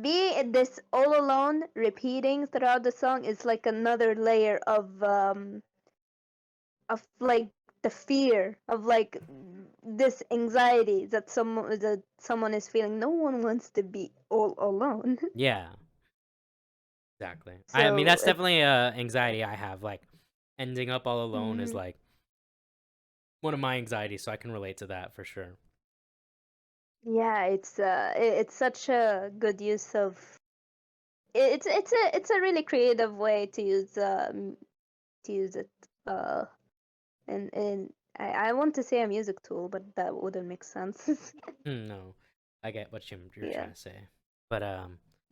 be this all alone repeating throughout the song is like another layer of like the fear of like this anxiety that someone is feeling. No one wants to be all alone. Yeah. Exactly. I mean, So that's definitely a anxiety I have. Like, ending up all alone is Mhm. like one of my anxieties, so I can relate to that for sure. Yeah, it's such a good use of it's a really creative way to use it. And I want to say a music tool, but that wouldn't make sense. No, I get what you're Yeah, trying to say. But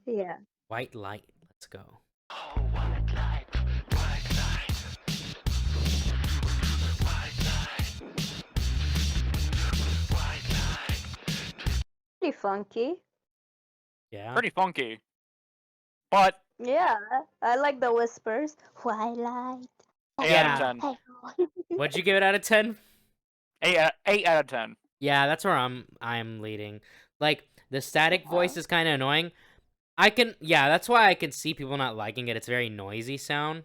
yeah. white light. Let's go. Pretty funky. Yeah. Pretty funky. But Yeah, I like the whispers. Twilight. 8 out of Yeah. 10. Hey. What'd you give it out of 10? 8 out of 10. Yeah, that's where I'm leading. Like the static voice is kind of annoying. That's why I can see people not liking it. It's very noisy sound,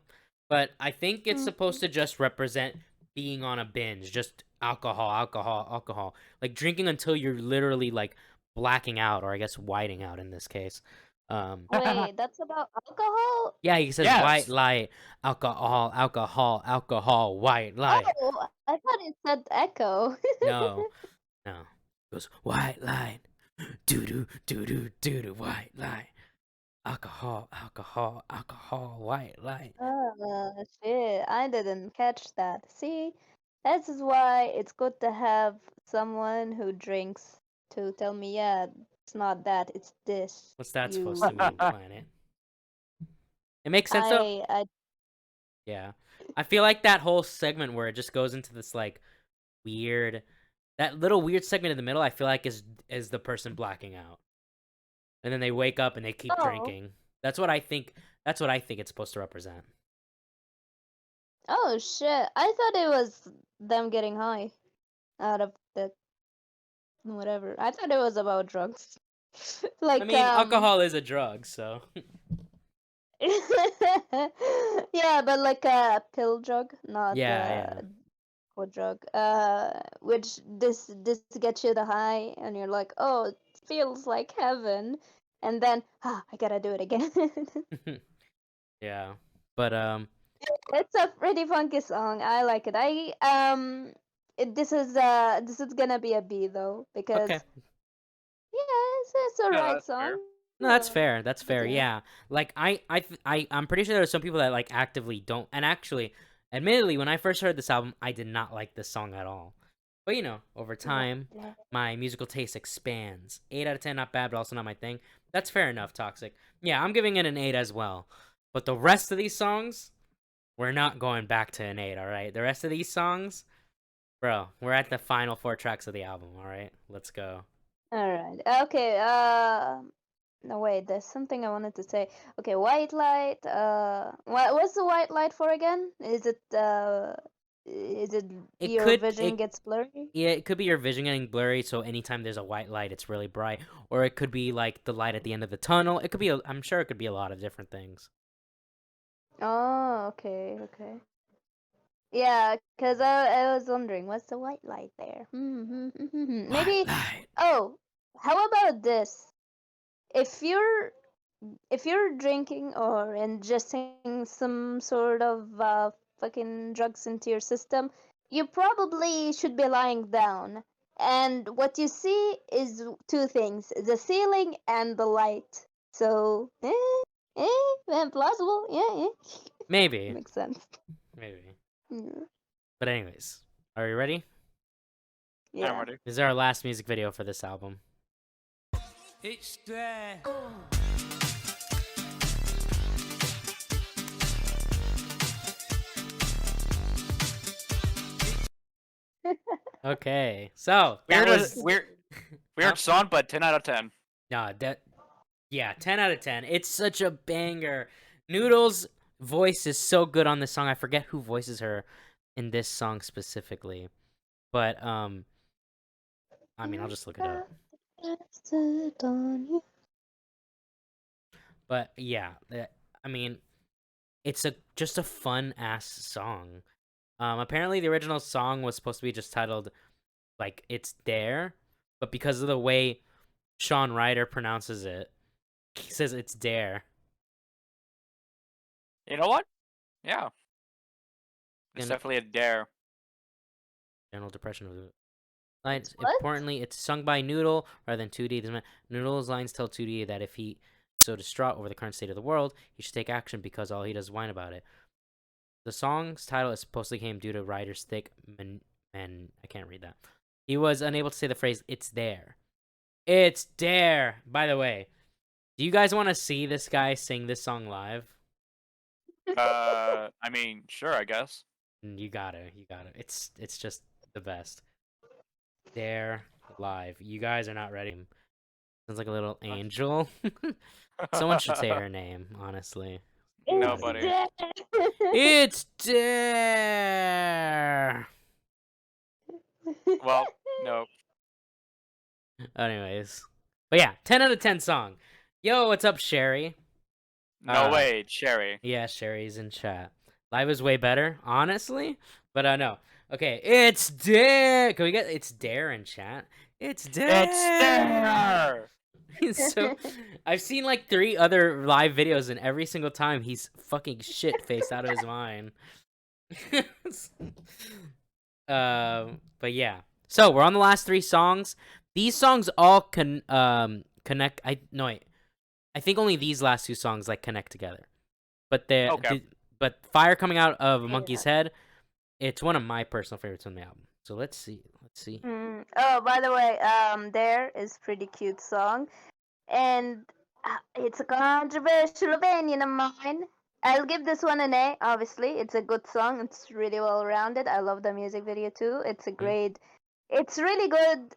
but I think it's supposed to just represent being on a binge, just alcohol, alcohol, alcohol. Like drinking until you're literally like blacking out, or I guess whiting out in this case. Wait, that's about alcohol? Yeah, he says Yes. white light, alcohol, alcohol, alcohol, white light. Oh, I thought it said echo. No, no. It goes white light, doo doo doo doo doo doo, white light. Alcohol, alcohol, alcohol, white light. Oh, shit. I didn't catch that. See, this is why it's good to have someone who drinks to tell me, yeah, it's not that, it's this. What's that You, supposed to mean, Planet? It makes sense though? I Yeah. I feel like that whole segment where it just goes into this like weird that little weird segment in the middle I feel like is the person blacking out. And then they wake up and they keep Oh. drinking. That's what I think it's supposed to represent. Oh shit. I thought it was them getting high out of the whatever. I thought it was about drugs. Like I mean, alcohol is a drug, so yeah, but like a pill drug, not yeah. a drug. Which this gets you the high, and you're like, oh, it feels like heaven, and then I gotta do it again. Yeah. But It's a pretty funky song. I like it. This is gonna be a B though because okay. yeah, it's a Yeah, right that's fair. song. No, that's Uh, fair. That's fair. yeah. Yeah. Like I'm pretty sure there are some people that like actively don't. And actually, admittedly, when I first heard this album, I did not like this song at all. But you know, over time, Yeah. my musical taste expands. 8 out of 10, not bad, but also not my thing. That's fair enough, Toxic. Yeah, I'm giving it an 8 as well. But the rest of these songs, we're not going back to an 8, all right? The rest of these songs, bro, we're at the final 4 tracks of the album, all right? Let's go. All right. Okay. No wait. There's something I wanted to say. Okay. White light. What's the white light for again? Is it It your could vision it gets blurry? Yeah, it could be your vision getting blurry, so anytime there's a white light, it's really bright. Or it could be like the light at the end of the tunnel. It could be, I'm sure it could be a lot of different things. Oh, okay, okay. Yeah, because I was wondering, what's the white light there? Maybe. White light. Oh, how about this? If you're drinking or ingesting some sort of fucking drugs into your system, you probably should be lying down. And what you see is two things: the ceiling and the light. So, plausible. Yeah. Maybe. Makes sense. Maybe. Yeah. But anyways, are you ready? I'm Yeah. ready. This is our last music video for this album. It's there. Okay, so that was Weird song, but 10 out of 10. yeah, 10 out of 10. It's such a banger. Noodle's voice is so good on this song. I forget who voices her in this song specifically, but I mean, I'll just look it up. But yeah, I mean, it's just a fun ass song. Apparently the original song was supposed to be just titled like "It's There," but because of the way Sean Ryder pronounces it, he says "It's Dare." You know what? Yeah. It's And- definitely a dare. General depression of the lines. What? Importantly, it's sung by Noodle rather than 2D. Noodle's lines tell 2D that if he so distraught over the current state of the world, he should take action because all he does is whine about it. The song's title is supposedly came due to writer's thick I can't read that. He was unable to say the phrase "it's there." It's there. By the way, do you guys want to see this guy sing this song live? I mean, sure, I guess. You gotta. It's just the best. There live. You guys are not ready. Sounds like a little angel. Someone should say her name, honestly. Nobody. It's there. Well, no. Anyways, but yeah, 10 out of 10 song. Yo, what's up, Sherry? No way, Cherry. Yeah, Sherry's in chat. Live is way better, honestly. But no. Okay, it's there. Can we get it's there in chat? It's there. It's there. So I've seen like 3 other live videos, and every single time he's fucking shit faced out of his mind. But yeah. So we're on the last 3 songs. These songs all connect. I think only these last 2 songs like connect together. But but Fire Coming Out of a Monkey's Head, it's one of my personal favorites on the album. So let's see. Oh, by the way, there is pretty cute song, and it's a controversial opinion of mine. I'll give this one an A. Obviously, it's a good song. It's really well rounded. I love the music video too. It's really good.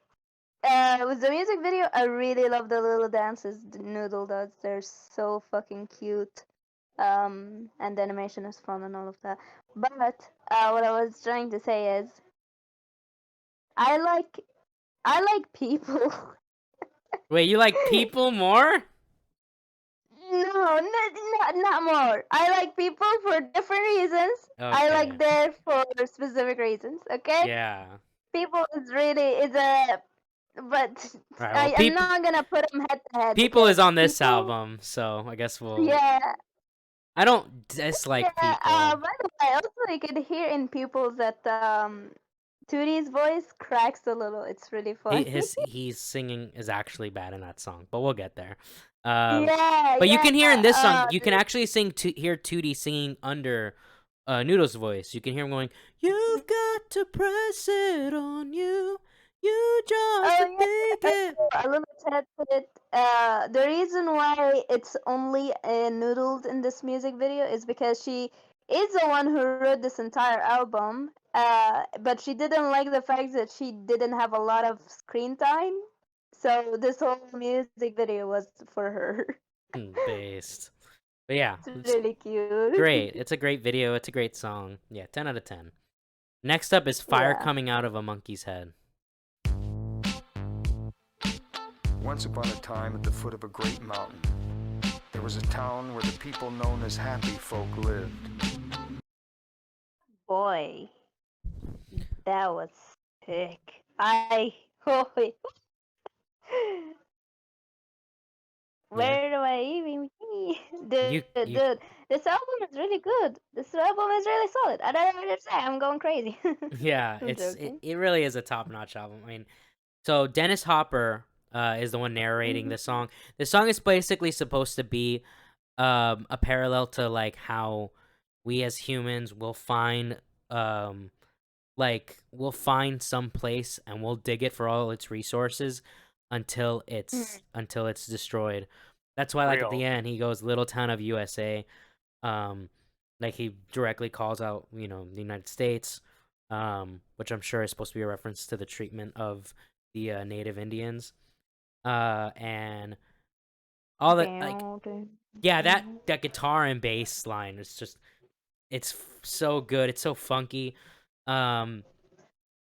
With the music video, I really love the little dances the Noodle does. They're so fucking cute. And the animation is fun and all of that. But what I was trying to say is, I like people. Wait, you like people more? No, not more. I like people for different reasons. I like Okay. there for specific reasons. Okay. Yeah. People is a, but Alright, well, I'm not gonna put them head to head. People is on this People- album, so I guess we'll. Yeah. I don't dislike Yeah. people. By the way, also you could hear in people that Tootie's voice cracks a little. It's really funny. He's singing is actually bad in that song, but we'll get there. Yeah. But you can hear in this song, yeah, you can actually hear Tootie singing under Noodle's voice. You can hear him going, "You've got to press it on you. You just make it." A little tad bit. The reason why it's only Noodles in this music video is because she is the one who wrote this entire album. But she didn't like the fact that she didn't have a lot of screen time. So this whole music video was for her. Based. But yeah, It's really cute. great. It's a great video. It's a great song. Yeah, 10 out of 10. Next up is Fire Yeah. Coming Out of a Monkey's Head. Once upon a time, at the foot of a great mountain, there was a town where the people known as happy folk lived. Boy, that was sick. Where do I even be? Dude, this album is really good. This album is really solid. I don't know what to say. I'm going crazy. Yeah, I'm it joking. really is a top-notch album. I mean, so Dennis Hopper is the one narrating this song. The song is basically supposed to be a parallel to like how we as humans will find we'll find some place and we'll dig it for all its resources until it's destroyed. That's why like at the Real. end he goes little town of USA. Like he directly calls out, the United States, which I'm sure is supposed to be a reference to the treatment of the native Indians. And all that like yeah, that guitar and bass line is just so good. It's so funky.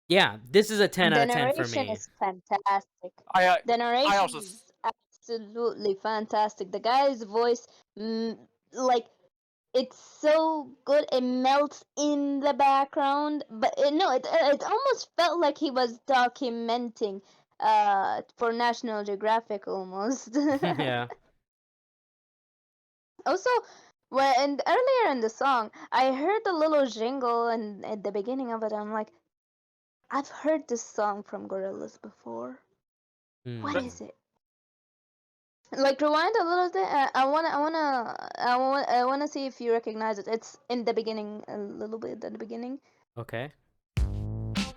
Yeah, this is a 10 out of 10 for narration me. is fantastic. I The narration also is absolutely fantastic. The guy's voice, like, it's so good. It melts in the background, but it almost felt like he was documenting for National Geographic almost. Yeah. Also, earlier in the song, I heard a little jingle, and at the beginning of it, I'm like, I've heard this song from Gorillaz before. What Hmm. is it? Like rewind a little bit. I wanna see if you recognize it. It's in the beginning, a little bit at the beginning. Okay.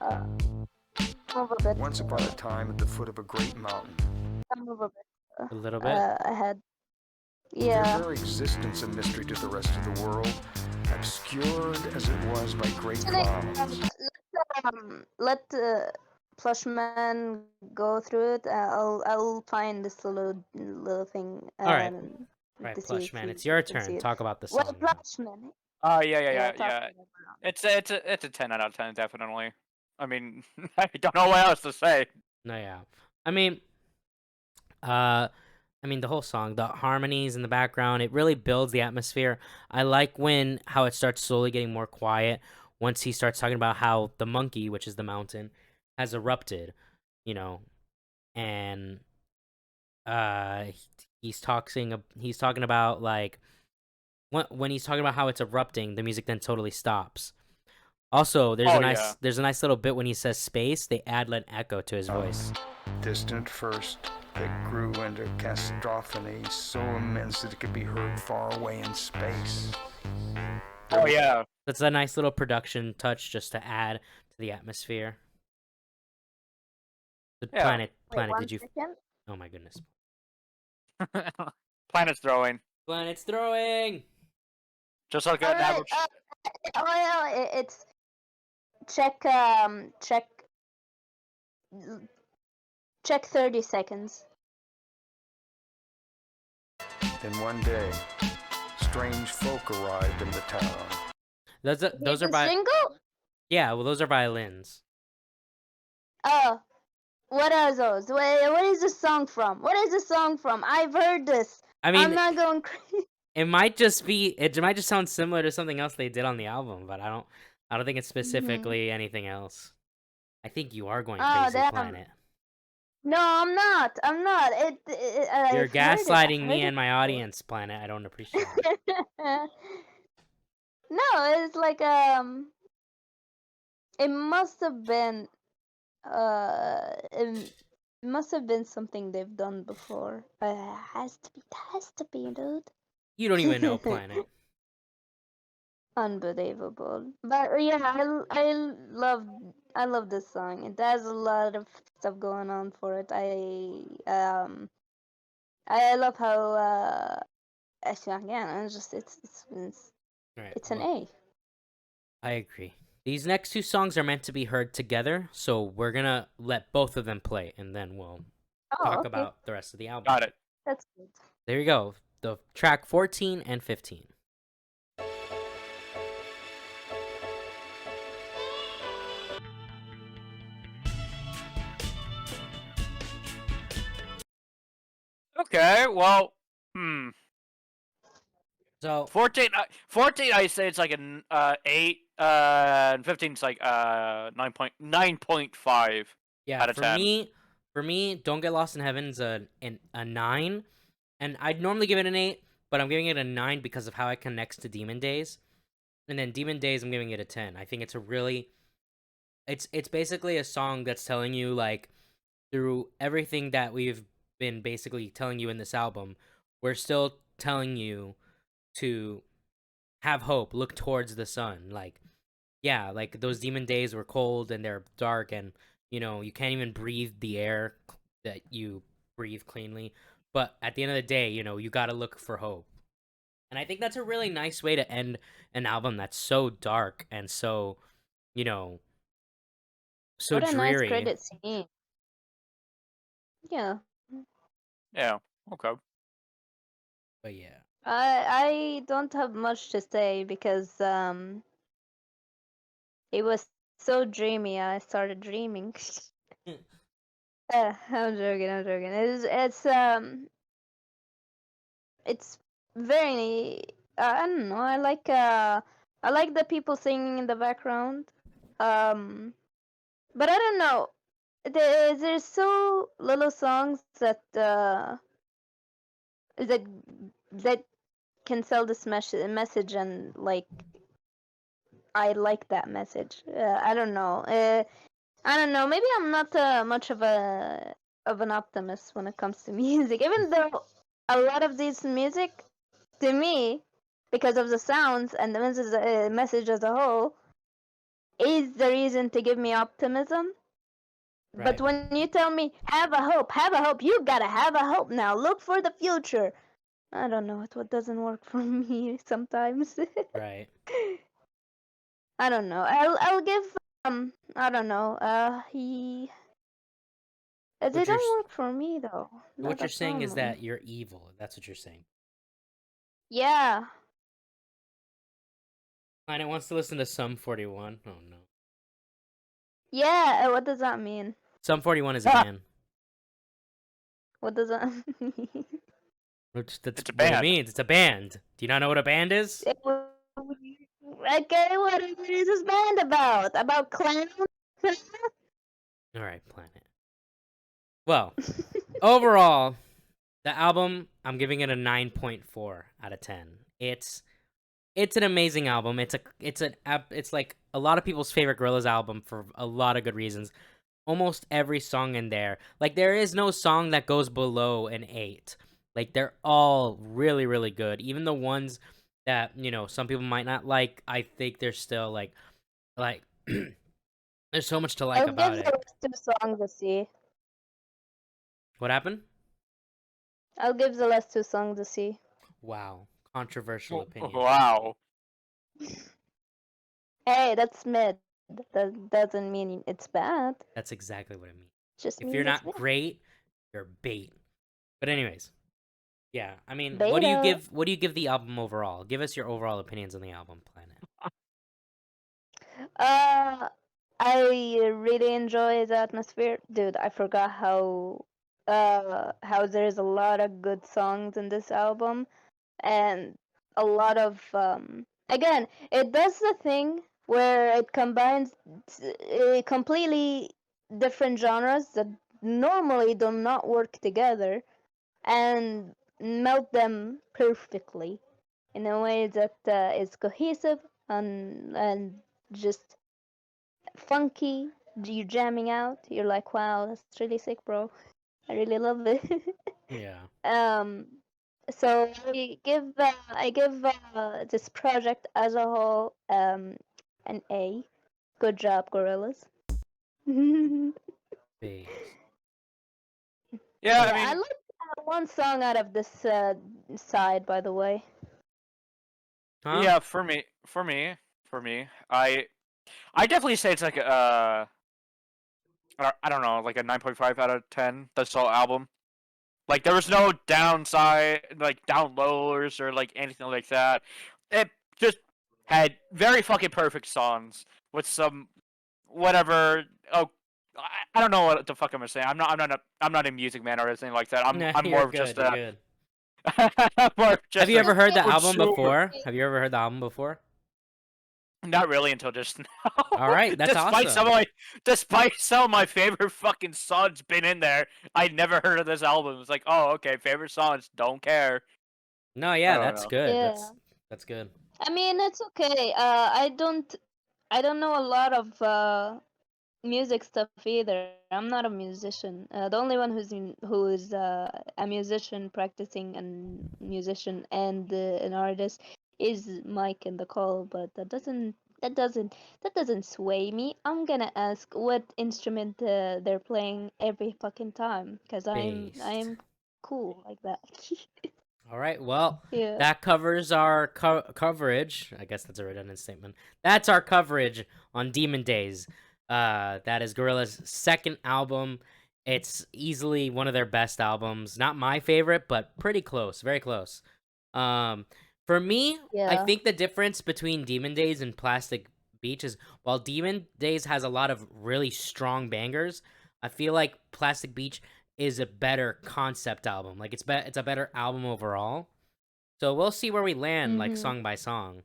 Uh, move a bit. Once upon a time, at the foot of a great mountain, Move a bit. A little bit. Ahead. their Yeah. very existence a mystery to the rest of the world, obscured as it was by great Actually, clouds. let Plushman go through it. I'll find this little thing. All right. To Right, see if Plush man, you it's your can see turn. it. Talk about the Well, song. Plushman. Yeah. Yeah, talk Yeah. about it. It's a 10 out of 10, definitely. I mean, I don't know what else to say. No, yeah. I mean, the whole song, the harmonies in the background, it really builds the atmosphere. I like how it starts slowly getting more quiet once he starts talking about how the monkey, which is the mountain, has erupted, you know, and he's talking about like when he's talking about how it's erupting, the music then totally stops. Also, there's Oh, a nice yeah. there's a nice little bit when he says space, they add an echo to his voice. Distant first, that grew into cacophony so immense that it could be heard far away in space. Oh, yeah. That's a nice little production touch just to add to the atmosphere. The Yeah. planet, Wait, did you? 1 second. Oh my goodness. Planet's throwing. Planet's throwing. Just like an Alright, average. it's check 30 seconds. Then one day, strange folk arrived in the town. Those are The single? yeah. Well, those are violins. Oh, what are those? What is the song from? What is the song from? I've heard this. I mean, I'm not going crazy. it might just sound similar to something else they did on the album, but I don't think it's specifically anything else. I think you are going Oh, crazy, damn. Planet. No, I'm not. You're I've heard it. gaslighting I've me heard and my audience, Planet. I don't appreciate it. it. No, it's like it must have been it must have been something they've done before. Has to be, dude. You don't even know, Planet. Unbelievable. But yeah, I love this song. It has a lot of stuff going on for it. I love how actually again Right, it's an well, A. I agree. These next two songs are meant to be heard together, so we're gonna let both of them play, and then we'll Oh, talk okay. about the rest of the album. Got it. That's good. There you go. The track 14 and 15. Okay, well, So 14, 14 I say it's like an 8, and 15 is like 9.5 yeah, out of 10. for me, Don't Get Lost in Heaven's a 9, and I'd normally give it an 8, but I'm giving it a 9 because of how it connects to Demon Days, and then Demon Days I'm giving it a 10. I think it's a really, it's basically a song that's telling you like through everything that we've been basically telling you in this album, we're still telling you to have hope, look towards the sun. Like, yeah, like those demon days were cold and they're dark, and you can't even breathe the air that you breathe cleanly. But at the end of the day, you got to look for hope. And I think that's a really nice way to end an album that's so dark and so, so What a dreary. nice credit scene. Yeah. Yeah, okay. But yeah. I don't have much to say because it was so dreamy. I started dreaming. I'm joking. It's very I don't know. I like the people singing in the background. But I don't know. There's so little songs that that can sell this message, and like I like that message. I don't know. I don't know. Maybe I'm not much of an optimist when it comes to music, even though a lot of this music, to me, because of the sounds and the message as a whole, is the reason to give me optimism. Right. But when you tell me, have a hope, you gotta have a hope now. Look for the future. I don't know. It's what doesn't work for me sometimes. Right. I don't know. I'll give I don't know. They What you're don't work for me though. what That's you're a saying is problem. that you're evil. That's what you're saying. Yeah. Planet wants to listen to Sum 41. Oh no. Yeah. What does that mean? Sum 41 is a band. What does that mean? That's It's a what it band. means. It's a band. Do you not know what a band is? Okay, what is this band about? About clowns? All right, Planet. Well, overall, the album, I'm giving it a 9.4 out of 10. It's an amazing album. It's like a lot of people's favorite Gorillaz album for a lot of good reasons. Almost every song in there, like there is no song that goes below an 8. Like they're all really really good. Even the ones that, some people might not like, I think they're still like there's so much to like I'll give about the it. last two songs a C. What happened? I'll give the last two songs a C. Wow, controversial opinion. Wow. Hey, that's mid. That doesn't mean it's bad. That's exactly what I mean. Just If means you're it's not mid. great, you're bait. But anyways, yeah. I mean, what do you Beta. give the album overall? Give us your overall opinions on the album, Planet. Uh, I really enjoy the atmosphere, dude. I forgot how there's a lot of good songs in this album, and a lot of again, it does the thing where it combines completely different genres that normally do not work together and melt them perfectly in a way that is cohesive and just funky. You're jamming out. You're like, wow, that's really sick, bro. I really love it. Yeah. um, so I give this project as a whole an A. Good job, Gorillaz. Yeah, Base. Yeah, I I mean, like one song out of this side, by the way. Huh? yeah, for me, I definitely say it's like I don't know, like a 9.5 out of 10. That's whole album. Like there was no downside, like down lowers or like anything like that. It just had very fucking perfect songs with some whatever. Oh, I don't know what the fuck I'm gonna say. I'm not a music man or anything like that. Nah, I'm more you're of just good. You're good. more of Have just you a ever heard the album consumer. before? Have you ever heard the album before? Not really until just now. All right, that's awesome. Despite some of my favorite fucking songs been in there, I never heard of this album. It's like, oh, okay, favorite songs, don't care. No, I yeah, don't that's know. good. Yeah, That's good. I mean it's okay. I don't know a lot of music stuff either. I'm not a musician. The only one who is a musician practicing and musician and an artist is Mike in the call, but that doesn't sway me. I'm gonna ask what instrument they're playing every fucking time because Based. I'm cool like that. All right. Well, Yeah. that covers our coverage. I guess that's a redundant statement. That's our coverage on Demon Days. That is Gorillaz' second album. It's easily one of their best albums. Not my favorite, but pretty close. Very close. Um, for me, I Yeah. think the difference between Demon Days and Plastic Beach is while Demon Days has a lot of really strong bangers, I feel like Plastic Beach is a better concept album. Like it's a better album overall. So we'll see where we land, like Mhm. song by song.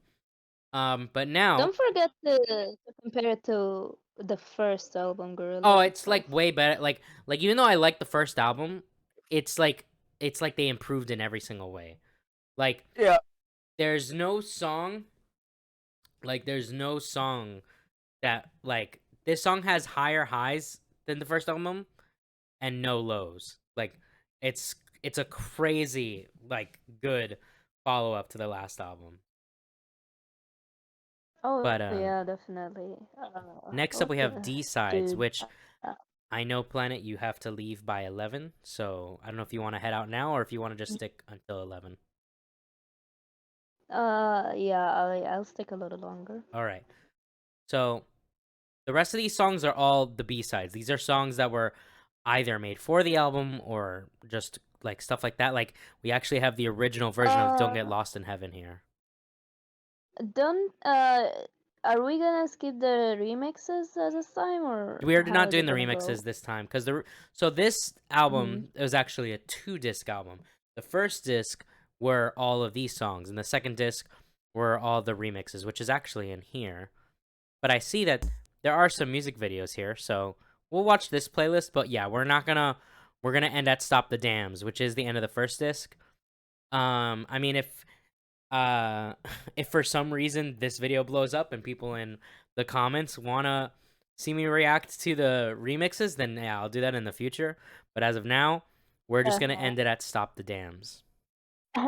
But now, Don't forget to compare it to the first album, oh, Gorillaz it's itself. like way better. Like even though I like the first album, it's like they improved in every single way. Like Yeah. there's no song, there's no song that like this song has higher highs than the first album and no lows. Like it's it's a crazy like good follow up to the last album. Oh But yeah, definitely. next up we have Okay, D sides, dude. which I know, Planet, you have to leave by 11, so I don't know if you want to head out now or if you want to just stick until 11. Yeah, I'll stick a little longer. All right. So the rest of these songs are all the B-sides. These are songs that were either made for the album or just like stuff like that. Like we actually have the original version of Don't Get Uh, Lost in Heaven here. don't are we gonna skip the remixes this time, or We are how not is doing it the gonna remixes go? this time because so this album was actually a 2-disc album. The first disc were all of these songs, and the second disc were all the remixes, which is actually in here. But I see that there are some music videos here, so we'll watch this playlist. But yeah, we're gonna end at Stop the Dams, which is the end of the first disc. I mean, uh if for some reason this video blows up and people in the comments wanna see me react to the remixes, then yeah, I'll do that in the future. But as of now, we're just gonna end it at Stop the Dams.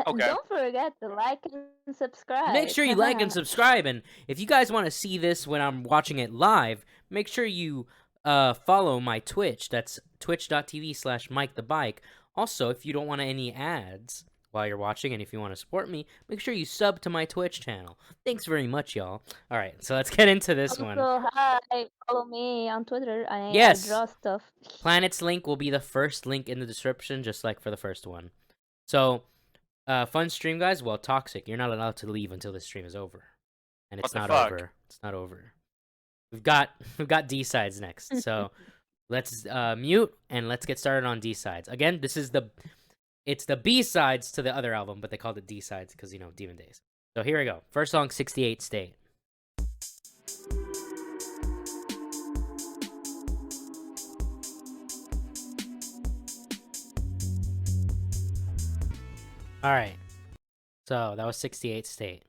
Okay. Don't forget to like and Make subscribe. sure you like and subscribe, and if you guys want to see this when I'm watching it live, make sure you follow my Twitch. That's twitch.tv/MikeTheBike. Also, if you don't want any ads while you're watching, and if you want to support me, make sure you sub to my Twitch channel. Thanks very much, y'all. All right, so let's get into this one. Also, hi, follow me on Twitter. I Yes, draw stuff. Planet's link will be the first link in the description, just like for the first one. So, fun stream, guys. Well, Toxic, you're not allowed to leave until this stream is over, and it's What the not fuck? over. It's not over. We've got D sides next, so let's mute and let's get started on D sides. Again, it's the B sides to the other album, but they called it D sides because Demon Days. So here we go. First song, 68 State. All right. So that was 68 State.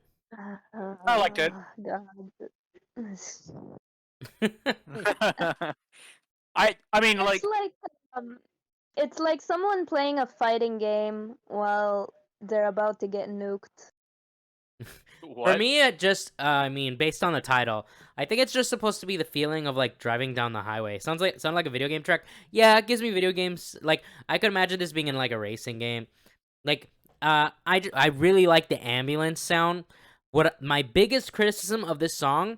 I liked it. God. I mean, like, um, it's like someone playing a fighting game while they're about to get nuked. what? For me, it just, I mean, based on the title, I think it's just supposed to be the feeling of like driving down the highway. Sounds like a video game track. Yeah, it gives me video games. Like I could imagine this being in like a racing game. Like, I really like the ambulance sound. What my biggest criticism of this song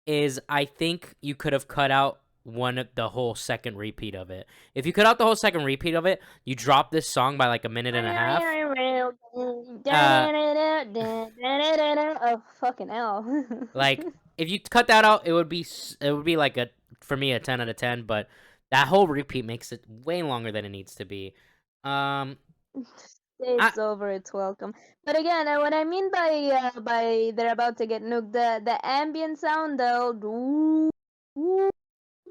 is, I think you could have cut out the whole second repeat of it. If you cut out the whole second repeat of it, you drop this song by like a minute and a half. Oh fucking hell! Like if you cut that out, it would be like for me a 10 out of 10. But that whole repeat makes it way longer than it needs to be. It's over. It's welcome. But again, what I mean by they're about to get nuked, the ambient sound,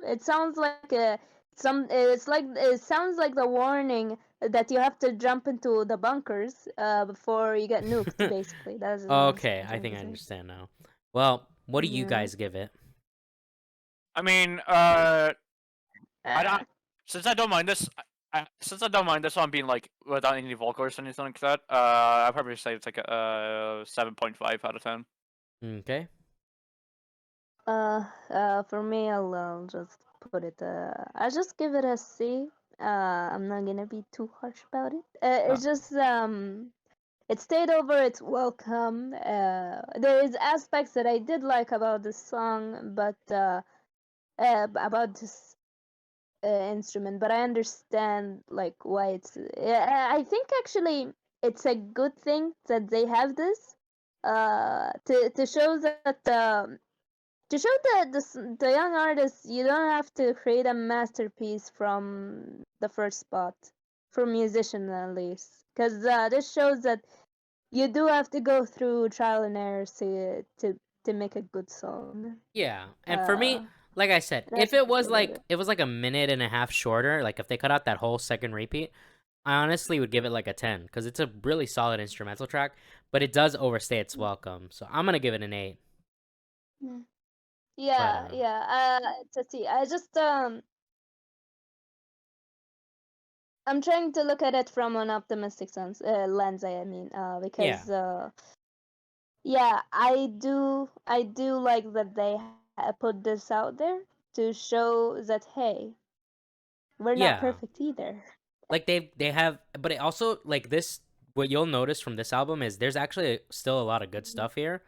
it sounds like it sounds like the warning that you have to jump into the bunkers before you get nuked. Basically, that's Okay, I think I understand now. Well, what do you Yeah. guys give it? I mean, since I don't mind this, since I don't mind this one being like without any vocals or anything like that, I'd probably say it's like a 7.5 out of 10. Okay. For me, I'll just put it. I just give it a C. I'm not gonna be too harsh about it. It's just it stayed over its welcome. There is aspects that I did like about this song, but about this instrument. But I understand like why it's. I think actually it's a good thing that they have this. To show that to show the young artists, you don't have to create a masterpiece from the first spot, for musician at least, because this shows that you do have to go through trial and error to make a good song. Yeah, and for me, like I said, that's if it was really like a minute and a half shorter, like if they cut out that whole second repeat, I honestly would give it like a 10 because it's a really solid instrumental track, but it does overstay its welcome. So I'm gonna give it an 8. Yeah, But, yeah. To see, I just I'm trying to look at it from an optimistic sense, lens. I mean, because yeah, I do like that they put this out there to show that hey, we're not Yeah. perfect either. Like they have, but it also like this. What you'll notice from this album is there's actually still a lot of good stuff here,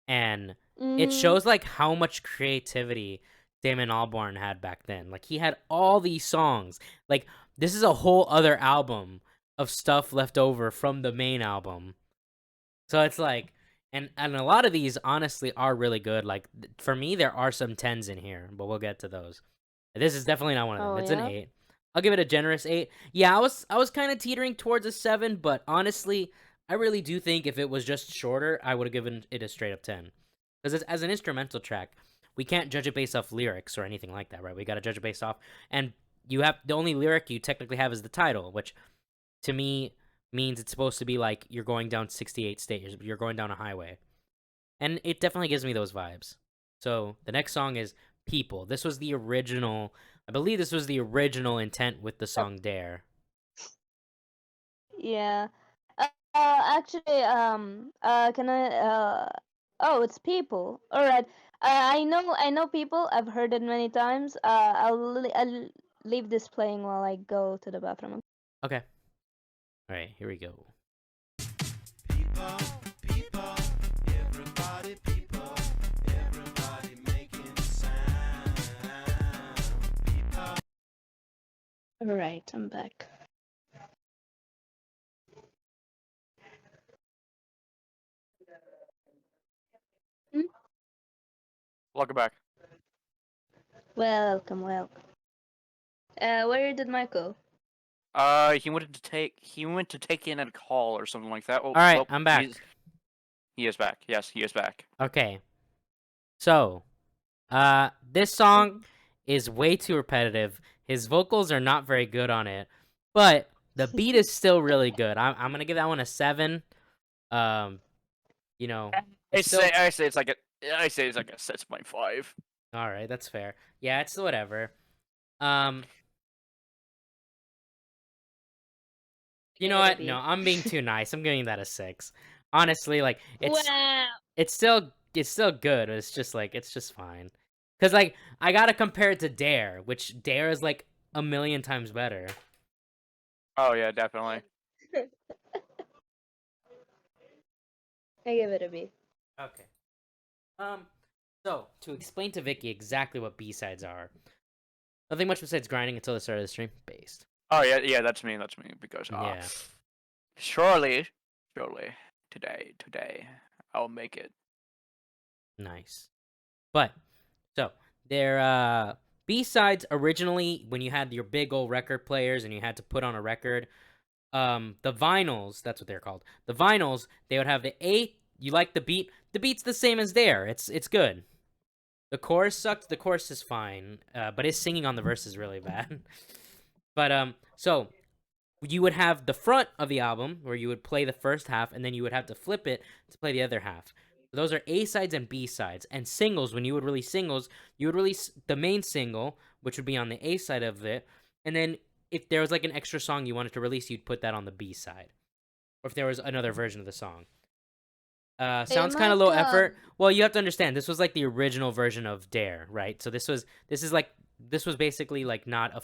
and it Mm, shows like how much creativity Damon Albarn had back then. Like he had all these songs. Like this is a whole other album of stuff left over from the main album. So it's like, and a lot of these honestly are really good. Like for me, there are some tens in here, but we'll get to those. This is definitely not one of them. oh It's an yeah. 8. I'll give it a generous 8. Yeah, I was kind of teetering towards a 7, but honestly, I really do think if it was just shorter, I would have given it a straight up 10. Because as an instrumental track, we can't judge it based off lyrics or anything like that, right? We got to judge it based off, and you have the only lyric you technically have is the title, which to me means it's supposed to be like you're going down 68 states, you're going down a highway, and it definitely gives me those vibes. So the next song is People. This was the original, I believe this was the original intent with the song Dare. Yeah. Actually, can I, oh, it's people. All right. I know people. I've heard it many times. I'll leave this playing while I go to the bathroom. Okay. All right, here we go. All right, I'm back. Hmm? Welcome back. Welcome, welcome. Where did Mike go? He went to take in a call or something like that. Oh, All right, well, I'm back. He is back. Yes, he is back. Okay. So, this song is way too repetitive. His vocals are not very good on it, but the beat is still really good. I'm gonna give that one a 7. You know, it's still I say it's like a 6.5. all right. That's fair. Yeah, it's whatever. Um, you know what? No, I'm being too nice. I'm giving that a 6. Honestly, like Wow. it's still good. It's just like it's just fine. Cause like I gotta compare it to Dare, which Dare is like a million times better. Oh yeah, definitely. I give it a B. Okay. So to explain to Vicky exactly what B-sides are, nothing much besides grinding until the start of the stream. Based. Oh yeah, that's me because Yeah. surely today I'll make it. Nice. But so their B-sides originally when you had your big old record players and you had to put on a record, the vinyls, that's what they're called. The vinyls, they would have the A, you like the beat's the same as there. It's good. The chorus sucked, the chorus is fine. But his singing on the verse is really bad. But so you would have the front of the album where you would play the first half and then you would have to flip it to play the other half. Those are A sides and B sides. And singles, when you would release singles, you would release the main single, which would be on the A side of it. And then if there was like an extra song you wanted to release, you'd put that on the B side. Or if there was another version of the song. Sounds kind of low effort. Well, you have to understand, this was like the original version of Dare, right? So this was basically like not a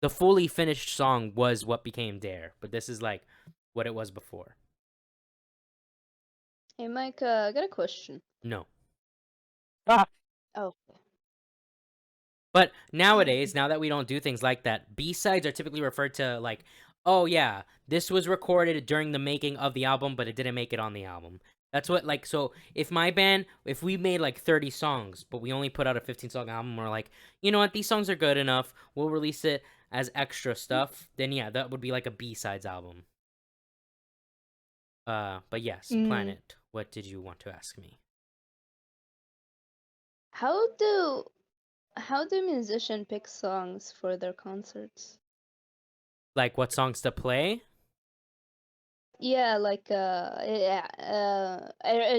the fully finished song was what became Dare, but this is like what it was before. Hey Mike, I got a question. No. Oh. But nowadays, now that we don't do things like that, B-sides are typically referred to like, oh yeah, this was recorded during the making of the album, but it didn't make it on the album. That's what, like, so if my band, if we made like 30 songs, but we only put out a 15-song album, we're like, you know what, these songs are good enough, we'll release it as extra stuff, then yeah, that would be like a B-sides album. But yes, Planet, what did you want to ask me? How do musicians pick songs for their concerts? Like what songs to play? Yeah, like are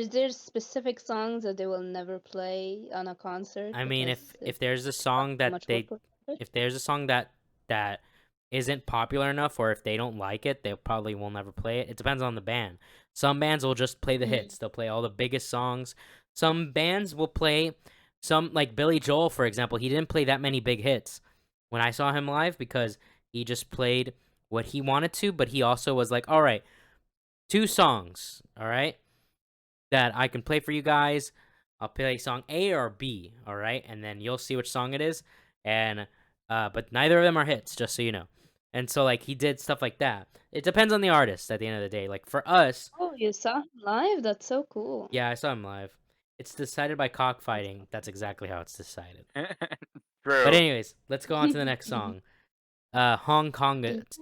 there specific songs that they will never play on a concert? I mean, because if there's a song too that much they work with it? if there's a song that isn't popular enough, or if they don't like it, they probably will never play it. It depends on the band. Some bands will just play the hits. They'll play all the biggest songs. Some bands will play some, like Billy Joel, for example. He didn't play that many big hits when I saw him live because he just played what he wanted to, but he also was like, all right, 2 songs, all right, that I can play for you guys. I'll play song A or B, all right, and then you'll see which song it is. And but neither of them are hits, just so you know. And so like he did stuff like that. It depends on the artist at the end of the day. Like for us, Oh, you saw him live? That's so cool. yeah, I saw him live. It's decided by cockfighting. That's exactly how it's decided. True. But anyways, let's go on to the next song. Hong Kongaton.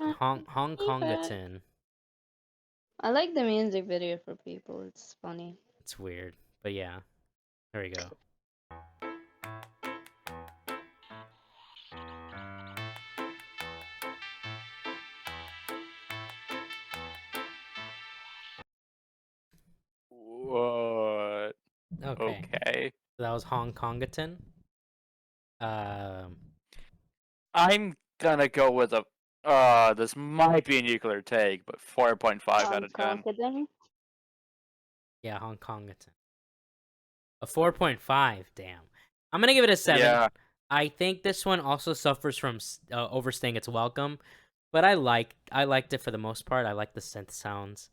I like the music video for people. It's funny. It's weird, but yeah. There we go. What? Okay. Okay. So that was Hong Kongaton. I'm gonna go with a. This might be a nuclear take, but 4.5 out of 10. Confident. Yeah, Hong Kongaton. A 4.5. Damn. I'm gonna give it a 7. Yeah. I think this one also suffers from overstaying its welcome, but I liked it for the most part. I like the synth sounds.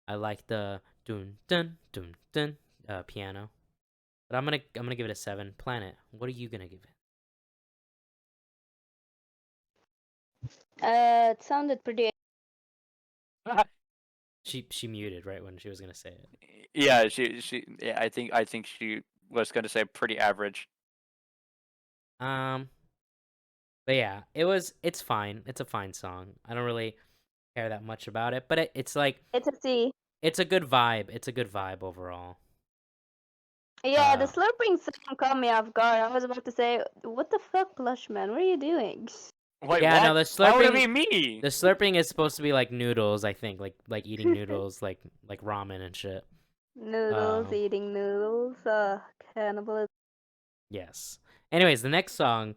I like the dun dun dun dun piano. But I'm gonna give it a 7. Planet, what are you gonna give it? It sounded pretty. She muted right when she was gonna say it. Yeah, yeah, I think she was gonna say pretty average. But yeah, it's fine. It's a fine song. I don't really care that much about it, but it's like It's a C. it's a good vibe. It's a good vibe overall. Yeah, the slurping sound caught me off guard. I was about to say, "What the fuck, Blushman? What are you doing?" Wait, Yeah, what? no, the Why would it slurping- be me? The slurping is supposed to be like noodles, I think, like eating noodles, like ramen and shit. Noodles, eating noodles. Cannibalism. Yes. Anyways, the next song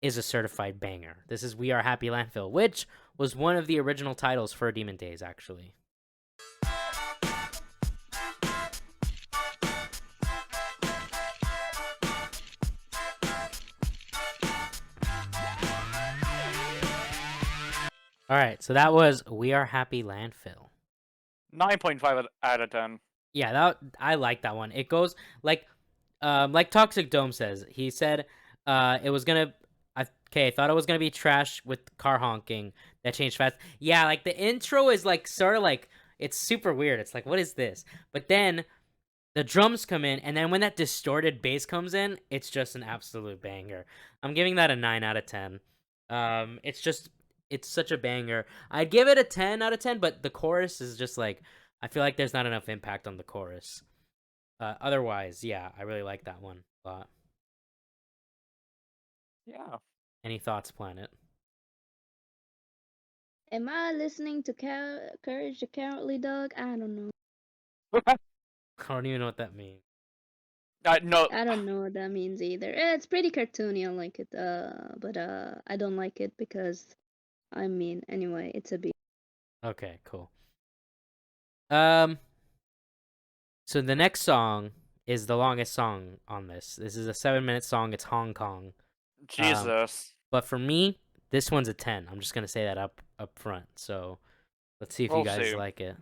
is a certified banger. This is "We Are Happy Landfill," which was one of the original titles for Demon Days, actually. All right, so that was "We Are Happy Landfill." 9.5 out of 10. Yeah, that I like that one. It goes like Toxic Dome says. He said it was gonna I thought it was gonna be trash with car honking that changed fast. Yeah, like the intro is like sort of like it's super weird. It's like, what is this? But then the drums come in, and then when that distorted bass comes in, it's just an absolute banger. I'm giving that a 9 out of 10. It's such a banger. I'd give it a 10 out of 10, but the chorus is just like, I feel like there's not enough impact on the chorus. Otherwise, yeah, I really like that one a lot. Yeah. Any thoughts, Planet? Am I listening to Courage the Cowardly Dog? I don't know. I don't even know what that means. No. I don't know what that means either. It's pretty cartoony. I like it. But I don't like it because, I mean, anyway, it's a B. Okay, cool. So the next song is the longest song on this. This is a 7-minute song. It's Hong Kong. Jesus. But for me, this one's a 10. I'm just gonna say that up front. So let's see if you We'll guys see. like it.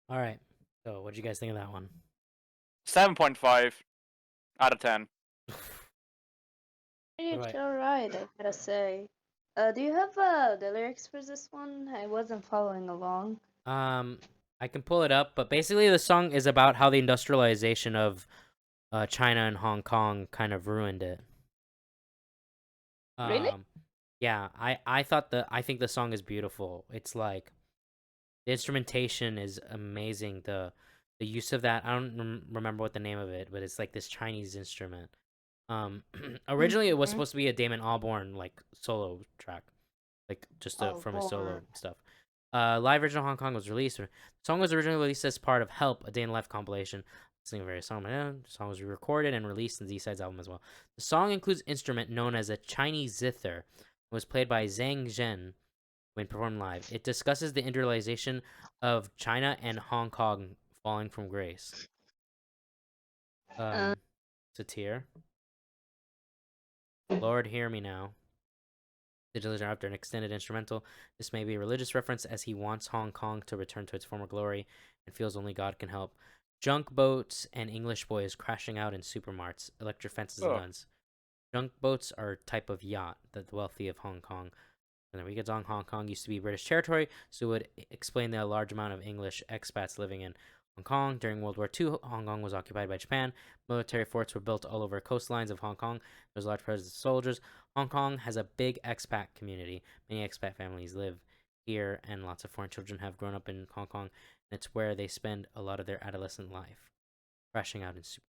All right. So what'd you guys think of that one? 7.5 out of 10. It's Right. alright, I gotta say. Do you have the lyrics for this one? I wasn't following along. I can pull it up, but basically the song is about how the industrialization of China and Hong Kong kind of ruined it. Really? Yeah, I think the song is beautiful. It's like the instrumentation is amazing. The use of that, I don't remember what the name of it, but it's like this Chinese instrument. Originally it was supposed to be a Damon Albarn like solo track, like just Oh, from his solo Lord. stuff. Live version of Hong Kong was released. The song was originally released as part of Help, a Day in Life compilation. Singing various songs. The song was re-recorded and released in Z-Side's album as well. The song includes instrument known as a Chinese zither. It was played by Zhang Zhen when performed live. It discusses the industrialization of China and Hong Kong falling from grace. Satir. Lord, hear me now. The Diligent after an extended instrumental. This may be a religious reference as he wants Hong Kong to return to its former glory and feels only God can help. Junk boats and English boys crashing out in supermarts, electric fences and guns. Junk boats are a type of yacht that the wealthy of Hong Kong. And then we get on Hong Kong used to be British territory, so it would explain the large amount of English expats living in Hong Kong. During World War II, Hong Kong was occupied by Japan. Military forts were built all over coastlines of Hong Kong. There was a large presence of soldiers. Hong Kong has a big expat community. Many expat families live here, and lots of foreign children have grown up in Hong Kong, and it's where they spend a lot of their adolescent life, crashing out in super.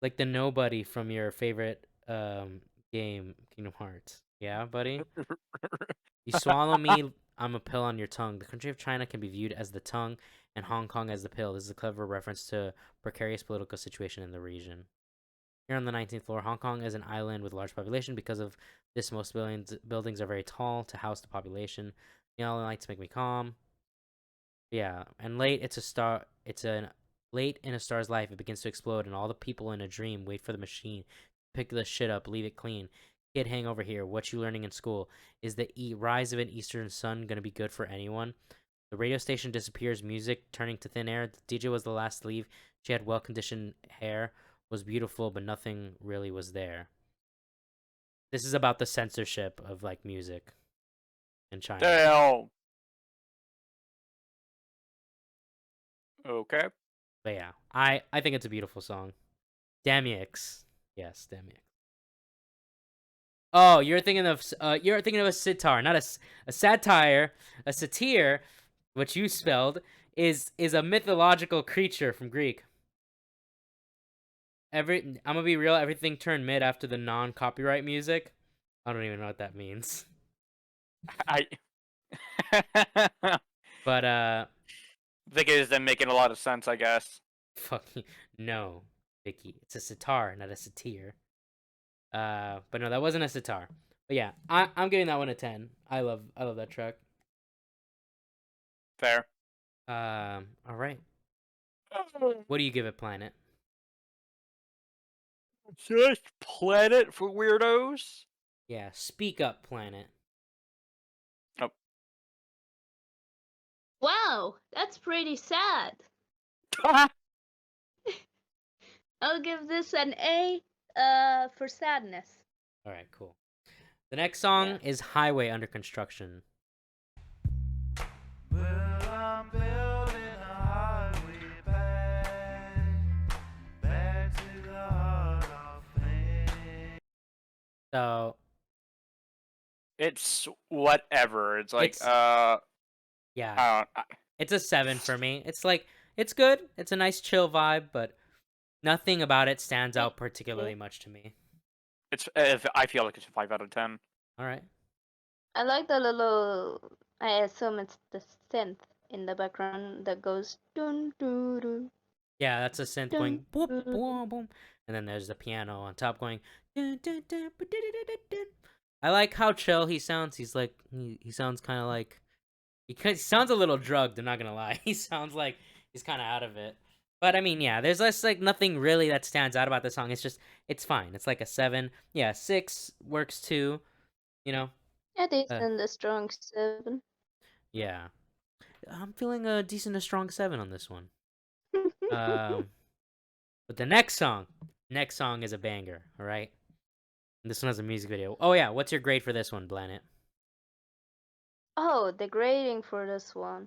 Like the nobody from your favorite game, Kingdom Hearts. Yeah, buddy? You swallow me, I'm a pill on your tongue. The country of China can be viewed as the tongue and Hong Kong as the pill. This is a clever reference to precarious political situation in the region. Here on the 19th floor, Hong Kong is an island with a large population. Because of this, most buildings are very tall to house the population. Yellow lights make me calm. Yeah, and late in a star's life, it begins to explode, and all the people in a dream wait for the machine. Pick the shit up, leave it clean. Kid, hang over here. What you learning in school? Is the rise of an eastern sun gonna be good for anyone? The radio station disappears, music turning to thin air. The DJ was the last to leave. She had well-conditioned hair, was beautiful, but nothing really was there. This is about the censorship of like music in China. Damn. Okay. But yeah, I think it's a beautiful song. Damix. Yes, Damix. Oh, you're thinking of a sitar, not a satire. A satyr, which you spelled, is a mythological creature from Greek. I'm gonna be real. Everything turned mid after the non-copyright music. I don't even know what that means. I But think it is them making a lot of sense, I guess. fucking no, Vicky. It's a sitar, not a satyr. But no, that wasn't a sitar. But yeah, I'm giving that one a 10. I love that track. Fair. All right. What do you give it, Planet? Just Planet for weirdos. Yeah, speak up, Planet. Wow, that's pretty sad. I'll give this an A for sadness. All right, cool. The next song is Highway Under Construction. Well, I'm building a highway back to the heart of things. So It's whatever. It's like yeah, I don't. it's a 7 for me. It's like it's good. It's a nice chill vibe, but nothing about it stands out particularly much to me. I feel like it's a 5 out of 10. All right. I like the little. I assume it's the synth in the background that goes dun doo doo. Yeah, that's a synth going boop boom boom, and then there's the piano on top going. Dun, dun, dun, ba, dun, dun, dun, dun. I like how chill he sounds. He's like he sounds kind of like he sounds a little drugged. I'm not gonna lie. He sounds like he's kind of out of it. But I mean, yeah, there's less like nothing really that stands out about the song. It's just it's fine. It's like a 7. Yeah, 6 works too. You know. Yeah, decent, a strong 7. Yeah, I'm feeling a decent, a strong 7 on this one. But the next song is a banger. All right. And this one has a music video. Oh yeah, what's your grade for this one, Planet? Oh, the grading for this one.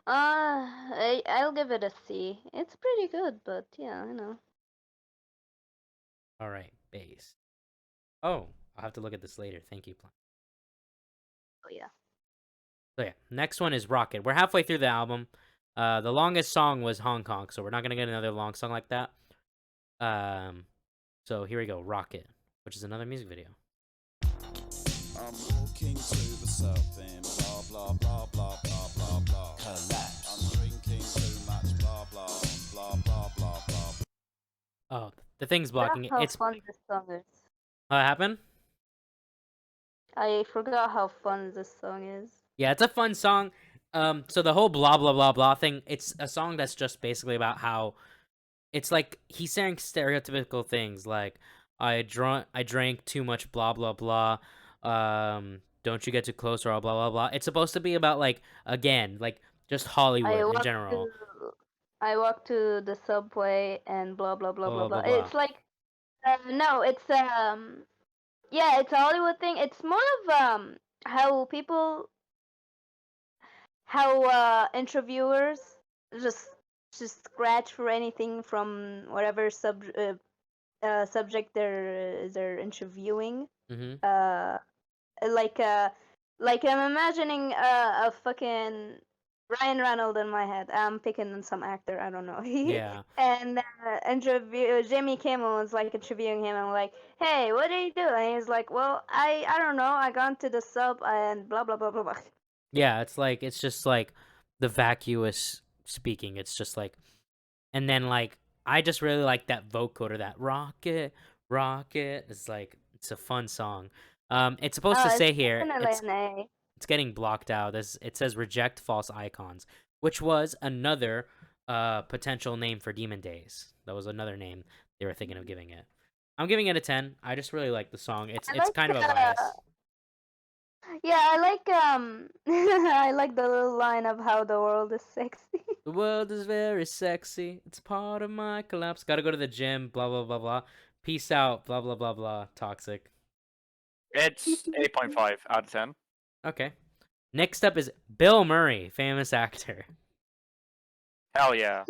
I'll give it a C. It's pretty good, but yeah, I know. All right, bass. Oh, I'll have to look at this later. Thank you, Planet. Oh yeah. So yeah, next one is Rocket. We're halfway through the album. The longest song was Hong Kong, so we're not gonna get another long song like that. So here we go, Rocket, which is another music video. I'm walking to the south end, blah blah blah blah blah blah blah. Collapse. I'm drinking too much, blah blah blah blah blah blah. Oh, the thing's blocking it. How It's fun this song is. what happened? I forgot how fun this song is. Yeah, it's a fun song. So the whole blah blah blah blah thing, it's a song that's just basically about how it's like he's saying stereotypical things like I drank too much blah blah blah. Don't you get too close or blah blah blah. It's supposed to be about like again, like just Hollywood I in walked general. to I walked to the subway and blah blah blah blah Blah blah blah. blah. It's like no, it's yeah, it's a Hollywood thing. It's more of how people how interviewers just just scratch for anything from whatever subject they're interviewing. Mhm. Uh, like I'm imagining a fucking Ryan Reynolds in my head. I'm picking on some actor, I don't know. Yeah. And Jimmy Kimmel was like interviewing him. I'm like, hey, what did you do? And he's like, well, I don't know. I gone to the sub and blah blah blah blah blah. Yeah, it's just like the vacuous speaking. It's just like, and then like I just really like that vocoder, that rocket, rocket. It's like it's a fun song. It's supposed to It's say here, definitely an A. it's getting blocked out. It says reject false icons, which was another potential name for Demon Days. That was another name they were thinking of giving it. I'm giving it a 10. I just really like the song. It's I it's like kind of a bias. yeah, I like I like the little line of how the world is sexy. The world is very sexy. It's part of my collapse. Gotta go to the gym. Blah blah blah blah. Peace out. Blah blah blah blah. Toxic. It's 8.5 out of 10. Okay. Next up is Bill Murray, famous actor. Hell yeah.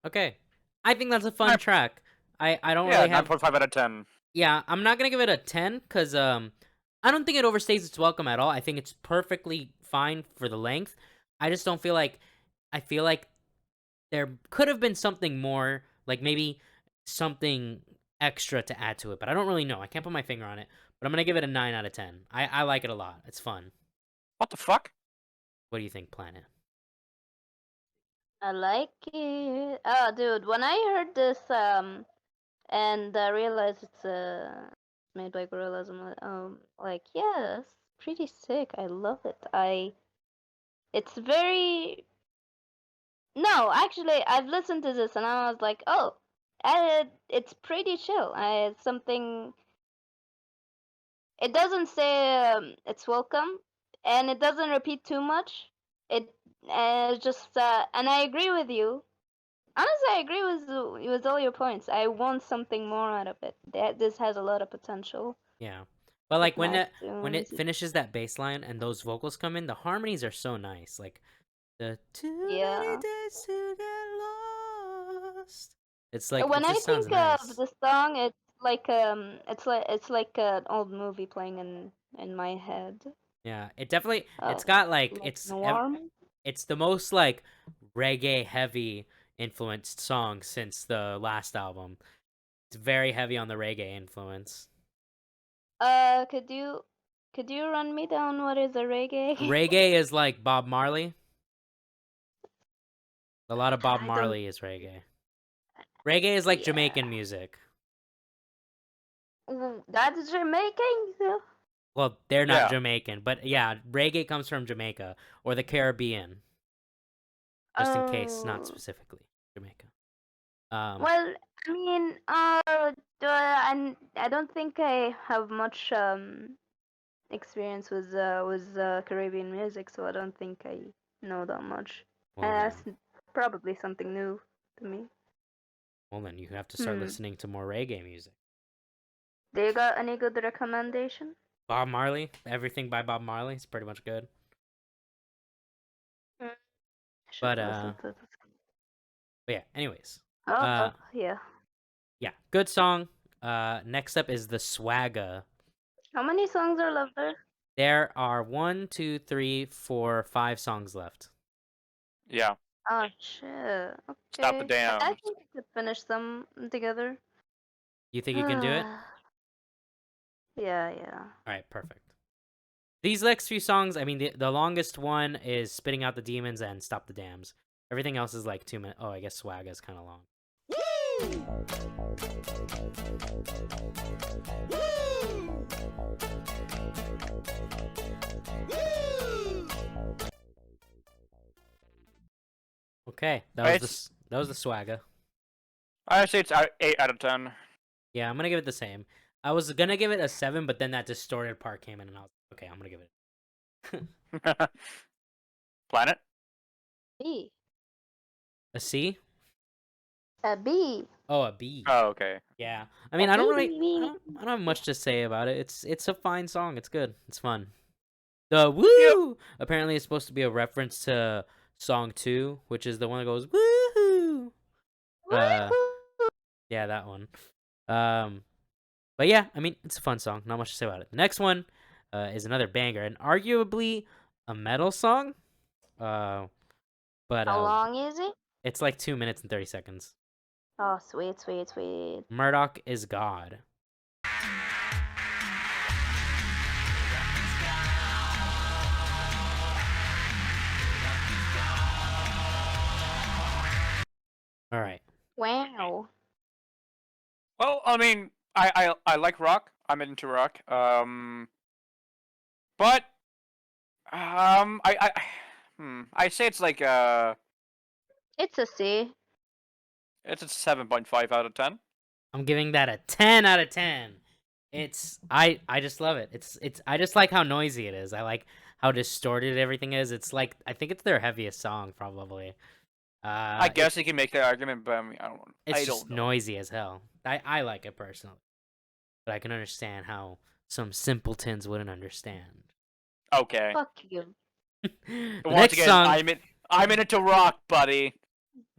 Okay. I think that's a fun track. I don't Yeah, really have 9.5 out of 10. Yeah, I'm not gonna give it a 10 because I don't think it overstays its welcome at all. I think it's perfectly fine for the length. I just don't feel like I feel like there could have been something more, like maybe something extra to add to it, but I don't really know. I can't put my finger on it, but I'm gonna give it a 9 out of 10. I like it a lot. It's fun. What the fuck? What do you think, Planet? I like it. Oh, dude, when I heard this and I realized it's made by Gorillaz, I'm like, yeah, that's pretty sick. I love it. It's very no, actually, I've listened to this and I was like, oh, it's pretty chill. It's something. It doesn't say it's welcome, and it doesn't repeat too much. It just and I agree with you. Honestly, I agree with all your points. I want something more out of it. This has a lot of potential. Yeah. But like when Nice it tunes. finishes that bass line and those vocals come in, the harmonies are so nice. Like the too many Yeah. days to get lost. It's like When it I just sounds think nice. of the song, it's like an old movie playing in my head. Yeah, it definitely it's Uh, got like like warm. it's the most like reggae heavy influenced song since the last album. It's very heavy on the reggae influence. Could you run me down what is a reggae? Reggae is like Bob Marley. A lot of Bob I don't. Marley is reggae. Reggae is like Yeah. Jamaican music. That's Jamaican. Well, they're not Yeah. Jamaican, but yeah, reggae comes from Jamaica or the Caribbean. Just in case, not Oh. specifically Jamaica. Well, I mean, I don't think I have much experience with Caribbean music, so I don't think I know that much. well, And then, that's probably something new to me. well, then you have to start Hmm. listening to more reggae music. Do you got any good recommendation? Bob Marley, everything by Bob Marley is pretty much good. I should But listen to this. but yeah. Anyways, Oh, yeah. yeah, good song. Next up is the Swagga. How many songs are left there? There are 1, 2, 3, 4, 5 songs left. Yeah. Oh shit. Stop the Okay. I dams. think we could finish them together. You think you can do it? Yeah, yeah. All right, perfect. These next few songs, I mean, the longest one is Spitting Out the Demons and Stop the Dams. Everything else is like 2 minutes. Oh, I guess Swag is kind of long. Okay, that was the Swagger. I say it's 8 out of 10. Yeah, I'm gonna give it the same. I was gonna give it a 7, but then that distorted part came in, and I was like, okay, I'm gonna give it Planet? B. a C. A B. Oh, a B. Oh, okay. Yeah, I mean, I don't have much to say about it. It's a fine song. It's good. It's fun. The woo apparently is supposed to be a reference to song 2, which is the one that goes woohoo. Yeah, that one. But yeah, I mean, it's a fun song. Not much to say about it. The next one is another banger and arguably a metal song. But How long is it? it's like 2 minutes and 30 seconds. Oh, sweet, sweet, sweet. Murdoch is God. All right. Wow. Well, I mean, I like rock. I'm into rock. But I say it's like It's a C. it's a 7.5 out of 10. I'm giving that a 10 out of 10. It's I just love it. It's I just like how noisy it is. I like how distorted everything is. It's like I think it's their heaviest song probably. I guess you can make that argument, but I mean, It's I just don't know. noisy as hell. I like it personally, but I can understand how some simpletons wouldn't understand. Okay. Fuck you. The Once next again, song, I'm into rock, buddy.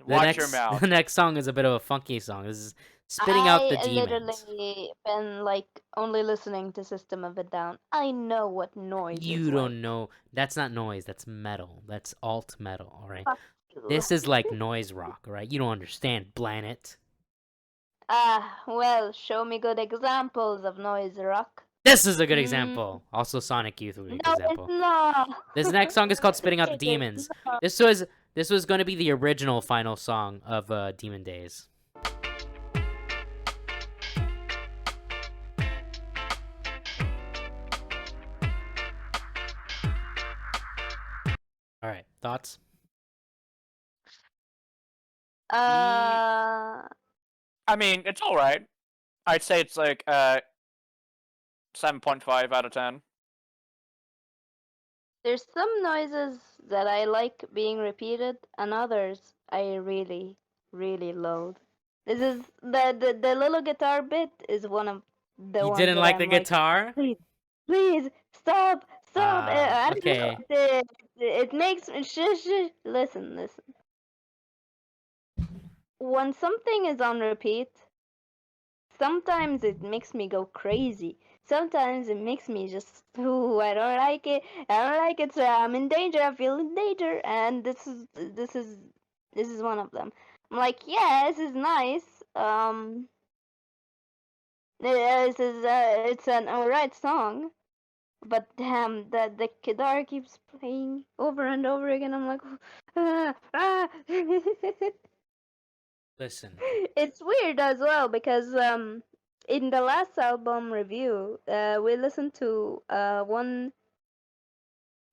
Watch your mouth. The next song is a bit of a funky song. This is Spitting Out the I Demons. literally been like only listening to System of a Down. I know what noise You is don't like. know. That's not noise. That's metal. That's alt metal. All right. Fuck you. This is like noise rock. All right. You don't understand, Planet. Well, show me good examples of noise rock. This is a good example. Also, Sonic Youth would be a good No, example. it's not. This next song is called "Spitting Out the It's Demons." not. This was going to be the original final song of Demon Days. All right, thoughts? Uh, I mean, it's all right. I'd say it's like 7.5 out of 10. there's some noises that I like being repeated, and others I really, really loathe. This is the little guitar bit is one of the You ones didn't that like I'm the guitar? please stop. I don't okay. know. It makes me shush. Listen. When something is on repeat, sometimes it makes me go crazy. Sometimes it makes me just, ooh, I don't like it. I don't like it. So I'm in danger. I feel in danger, and this is one of them. I'm like, yeah, this is nice. This is it's an alright song, but damn, the guitar keeps playing over and over again. I'm like, ah. Listen. It's weird as well because in the last album review, we listened to one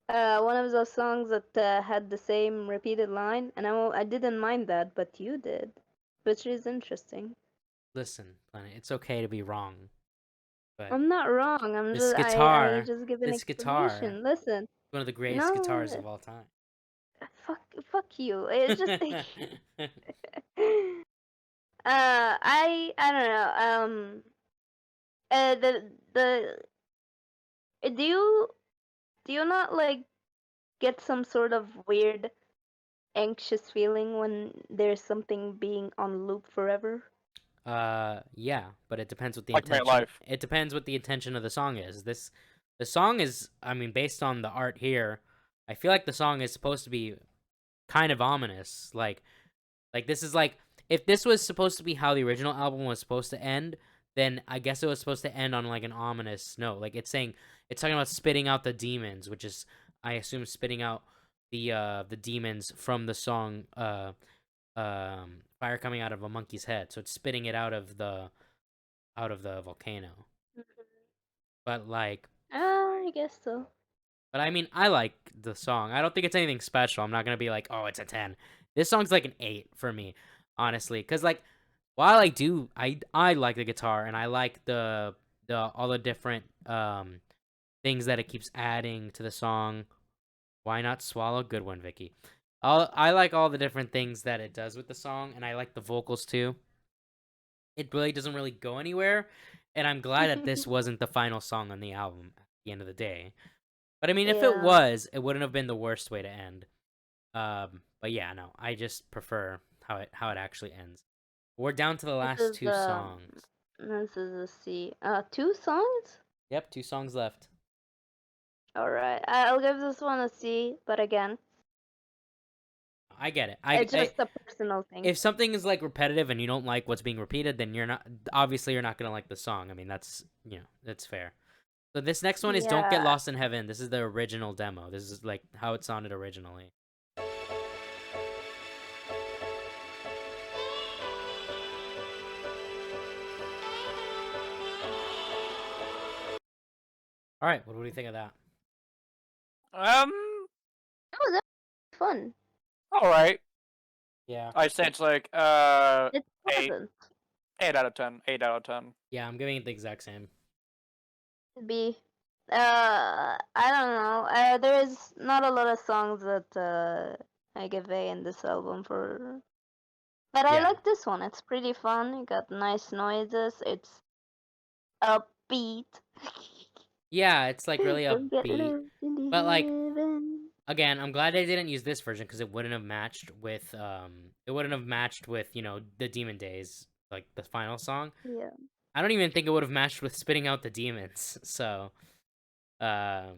of those songs that had the same repeated line, and I didn't mind that, but you did, which is interesting. Listen, Planet. It's okay to be wrong. But I'm not wrong. I'm this just guitar, I just give an this guitar, explanation. Listen, one of the greatest no, guitars of all time. fuck you. It's just I don't know. The do you not like get some sort of weird anxious feeling when there's something being on loop forever? Yeah, but it depends what the Like my intention. life. It depends what the intention of the song is. The song is, I mean, based on the art here, I feel like the song is supposed to be kind of ominous. Like this is like if this was supposed to be how the original album was supposed to end, then I guess it was supposed to end on like an ominous note. Like it's talking about spitting out the demons, which is I assume spitting out the demons from the song fire coming out of a monkey's head. So it's spitting it out of the volcano. But like I guess so. But I mean, I like the song. I don't think it's anything special. I'm not gonna be like, oh, it's a 10. This song's like an 8 for me, honestly. Cause like, while I like the guitar and I like the all the different things that it keeps adding to the song. Why not swallow? Good one, Vicky. I like all the different things that it does with the song, and I like the vocals too. It really doesn't really go anywhere, and I'm glad that this wasn't the final song on the album at the end of the day. But I mean, if it Yeah. was, it wouldn't have been the worst way to end. But yeah, no, I just prefer how it actually ends. We're down to the last is, two songs. This is a C. 2 songs? Yep, 2 songs left. Alright. I'll give this one a C, but again, I get it. it's just a personal thing. If something is like repetitive and you don't like what's being repeated, then you're not gonna like the song. I mean, that's that's fair. So this next one is "Don't Get Yeah. Lost in Heaven." This is the original demo. This is like how it sounded originally. All right, what do you think of that? That was fun. All right. Yeah, I say it's like It's Eight. pleasant. 8 out of 10. 8 out of 10. yeah, I'm giving it the exact same. B. I don't know. There is not a lot of songs that I give A in this album for, but I Yeah. like this one. It's pretty fun. You got nice noises. It's upbeat. Yeah, it's like really Don't get upbeat. lost in the But, like, heaven. Again, I'm glad they didn't use this version because it wouldn't have matched with the Demon Days, like the final song. Yeah. I don't even think it would have matched with spitting out the demons. So yeah,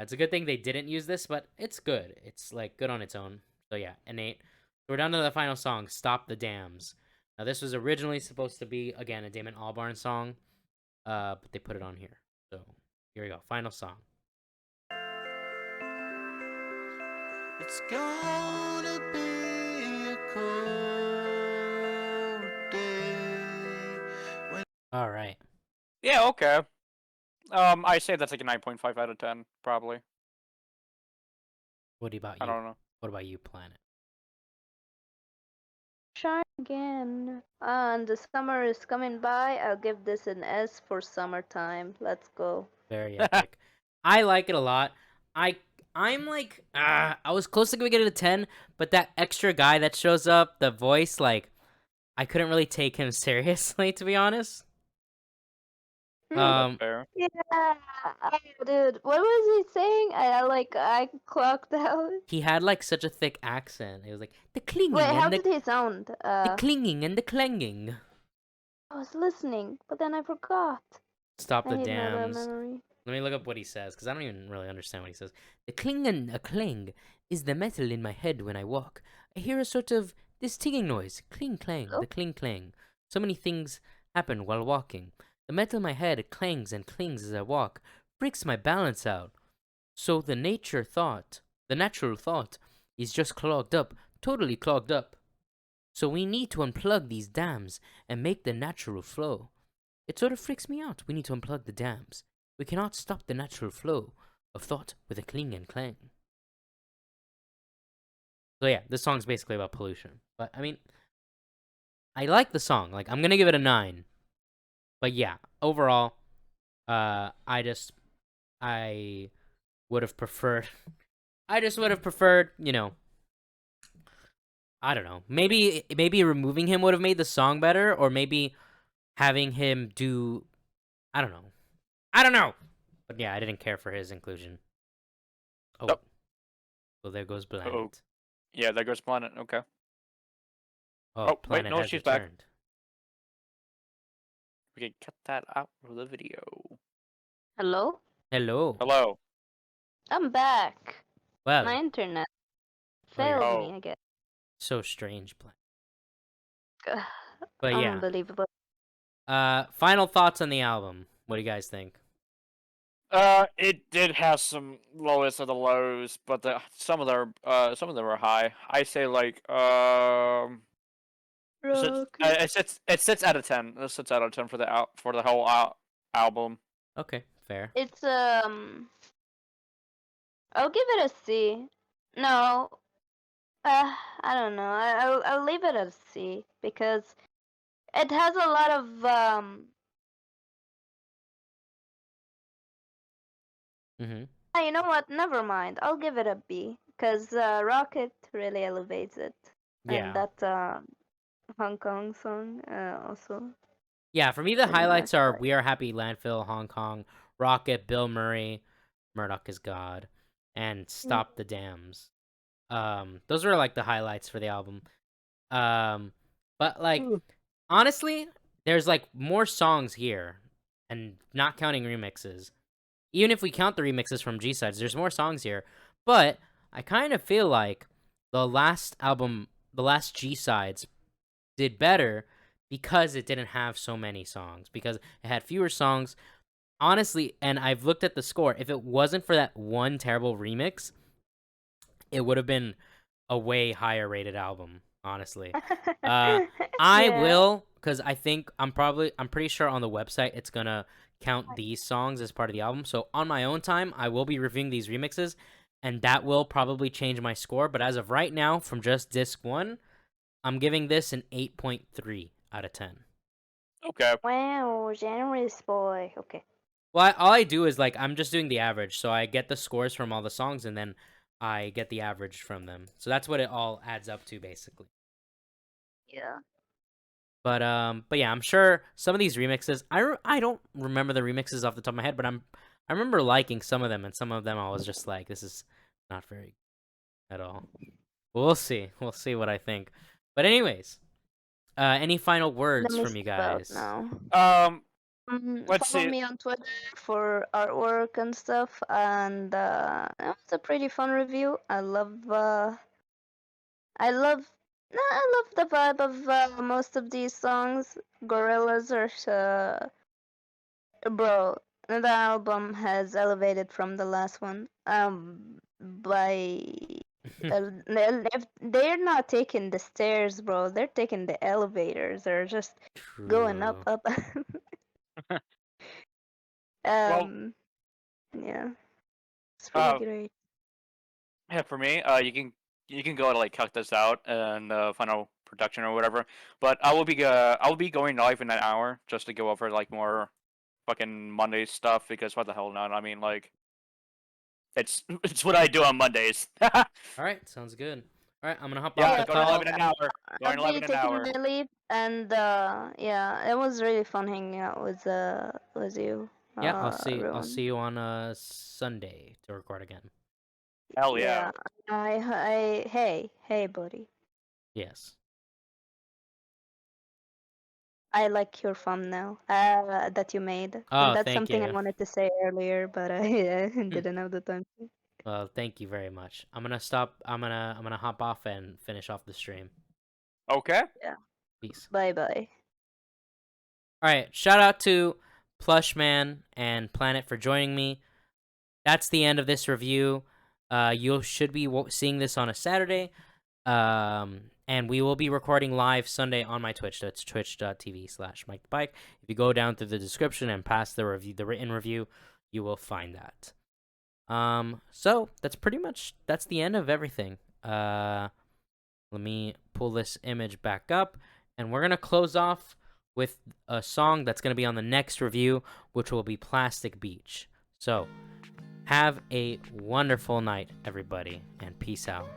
it's a good thing they didn't use this, but it's good. It's like good on its own. So yeah, an 8. So we're down to the final song, "Stop the Dams." Now this was originally supposed to be again a Damon Albarn song, but they put it on here. So here we go, final song. It's gonna be a cold day. All right. Yeah, okay. I say that's like a 9.5 out of 10, probably. What about you? I don't know. What about you, Planet? Shine again. And the summer is coming by. I'll give this an S for summertime. Let's go. Very epic. I like it a lot. I'm like, I was close to giving it a 10, but that extra guy that shows up, the voice, like, I couldn't really take him seriously, to be honest. Fair. Yeah, dude. What was he saying? I clocked out. He had like such a thick accent. It was like the clinging Wait, how and did he sound? the clinging and the clanging. I was listening, but then I forgot. Stop I the need another dams. memory. Let me look up what he says, because I don't even really understand what he says. The cling and a clang is the metal in my head when I walk. I hear a sort of this tinging noise. Cling clang, Oh. the cling clang. So many things happen while walking. The metal in my head clangs and clings as I walk, freaks my balance out. So the natural thought is just clogged up, totally clogged up. So we need to unplug these dams and make the natural flow. It sort of freaks me out. We need to unplug the dams. We cannot stop the natural flow of thought with a cling and clang. So yeah, this song's basically about pollution. But I mean, I like the song. Like, I'm gonna give it a 9. But yeah, overall, I would have preferred. I just would have preferred, I don't know. Maybe removing him would have made the song better, or maybe having him do. I don't know. But yeah, I didn't care for his inclusion. Oh. Nope. Well, there goes Planet. Uh-oh. Yeah, there goes Planet. Okay. Oh, wait, Planet no, has she's back. returned. We can cut that out of the video. Hello? Hello. Hello. I'm back. Well, My internet failed Oh. me again. So strange, Plan. Ugh, But yeah. Unbelievable. Final thoughts on the album. What do you guys think? It did have some lowest of the lows, but some of them were high. I say like it sits out of 10. It sits out of 10 for the whole album. Okay, fair. It's I'll give it a C. No, I don't know. I'll leave it a C because it has a lot of Mm-hmm. You know what? Never mind. I'll give it a B because Rocket really elevates it, Yeah. and that Hong Kong song also. Yeah, for me the Pretty highlights much are like- We Are Happy, Landfill, Hong Kong, Rocket, Bill Murray, Murdoch is God, and Stop the Dams. Those are like the highlights for the album. But like honestly, there's like more songs here, and not counting remixes. Even if we count the remixes from G-sides, there's more songs here. But I kind of feel like the last album, the last G-sides, did better because it didn't have so many songs, because it had fewer songs. Honestly, and I've looked at the score, if it wasn't for that one terrible remix, it would have been a way higher rated album, honestly. I Yeah. will, because I'm pretty sure on the website it's gonna count these songs as part of the album. So on my own time, I will be reviewing these remixes, and that will probably change my score. But as of right now, from just disc 1, I'm giving this an 8.3 out of 10. Okay. Wow, generous boy. Okay. Well, all I do is like I'm just doing the average, so I get the scores from all the songs, and then I get the average from them. So that's what it all adds up to, basically. Yeah. But yeah, I'm sure some of these remixes, I don't remember the remixes off the top of my head, but I remember liking some of them, and some of them I was just like, this is not very good at all. But we'll see what I think. But anyways, any final words Let me from you step out guys? now. Let's Follow see. me on Twitter for artwork and stuff, and it was a pretty fun review. I love the vibe of most of these songs. Gorillaz are bro. The album has elevated from the last one. By they're not taking the stairs, bro. They're taking the elevators. They're just going up, True. up. Well, Yeah, it's really uh, great. yeah, for me, you can go to like cut this out and final production or whatever. But I will be going live in an hour just to go over like more fucking Monday stuff because what the hell not? I mean like it's what I do on Mondays. All right, sounds good. All right, I'm gonna hop off Yeah, the going live call. in an hour. I'll Going live be in an taking hour. my leave, and yeah, it was really fun hanging out with you. Yeah, I'll see Rowan. you on Sunday to record again. Hell yeah. Hey, buddy. Yes. I like your thumbnail that you made. Oh, And that's thank something I you. wanted to say earlier, but I didn't have the time to. Well, thank you very much. I'm gonna stop. I'm gonna hop off and finish off the stream. Okay. Peace. Bye bye. All right. Shout out to Plushman and Planet for joining me. That's the end of this review. You should be seeing this on a Saturday. And we will be recording live Sunday on my Twitch. That's twitch.tv/MikeTheBike. If you go down through the description and past the written review, you will find that. So that's the end of everything. Let me pull this image back up, and we're gonna close off with a song that's gonna be on the next review, which will be Plastic Beach. So have a wonderful night, everybody, and peace out.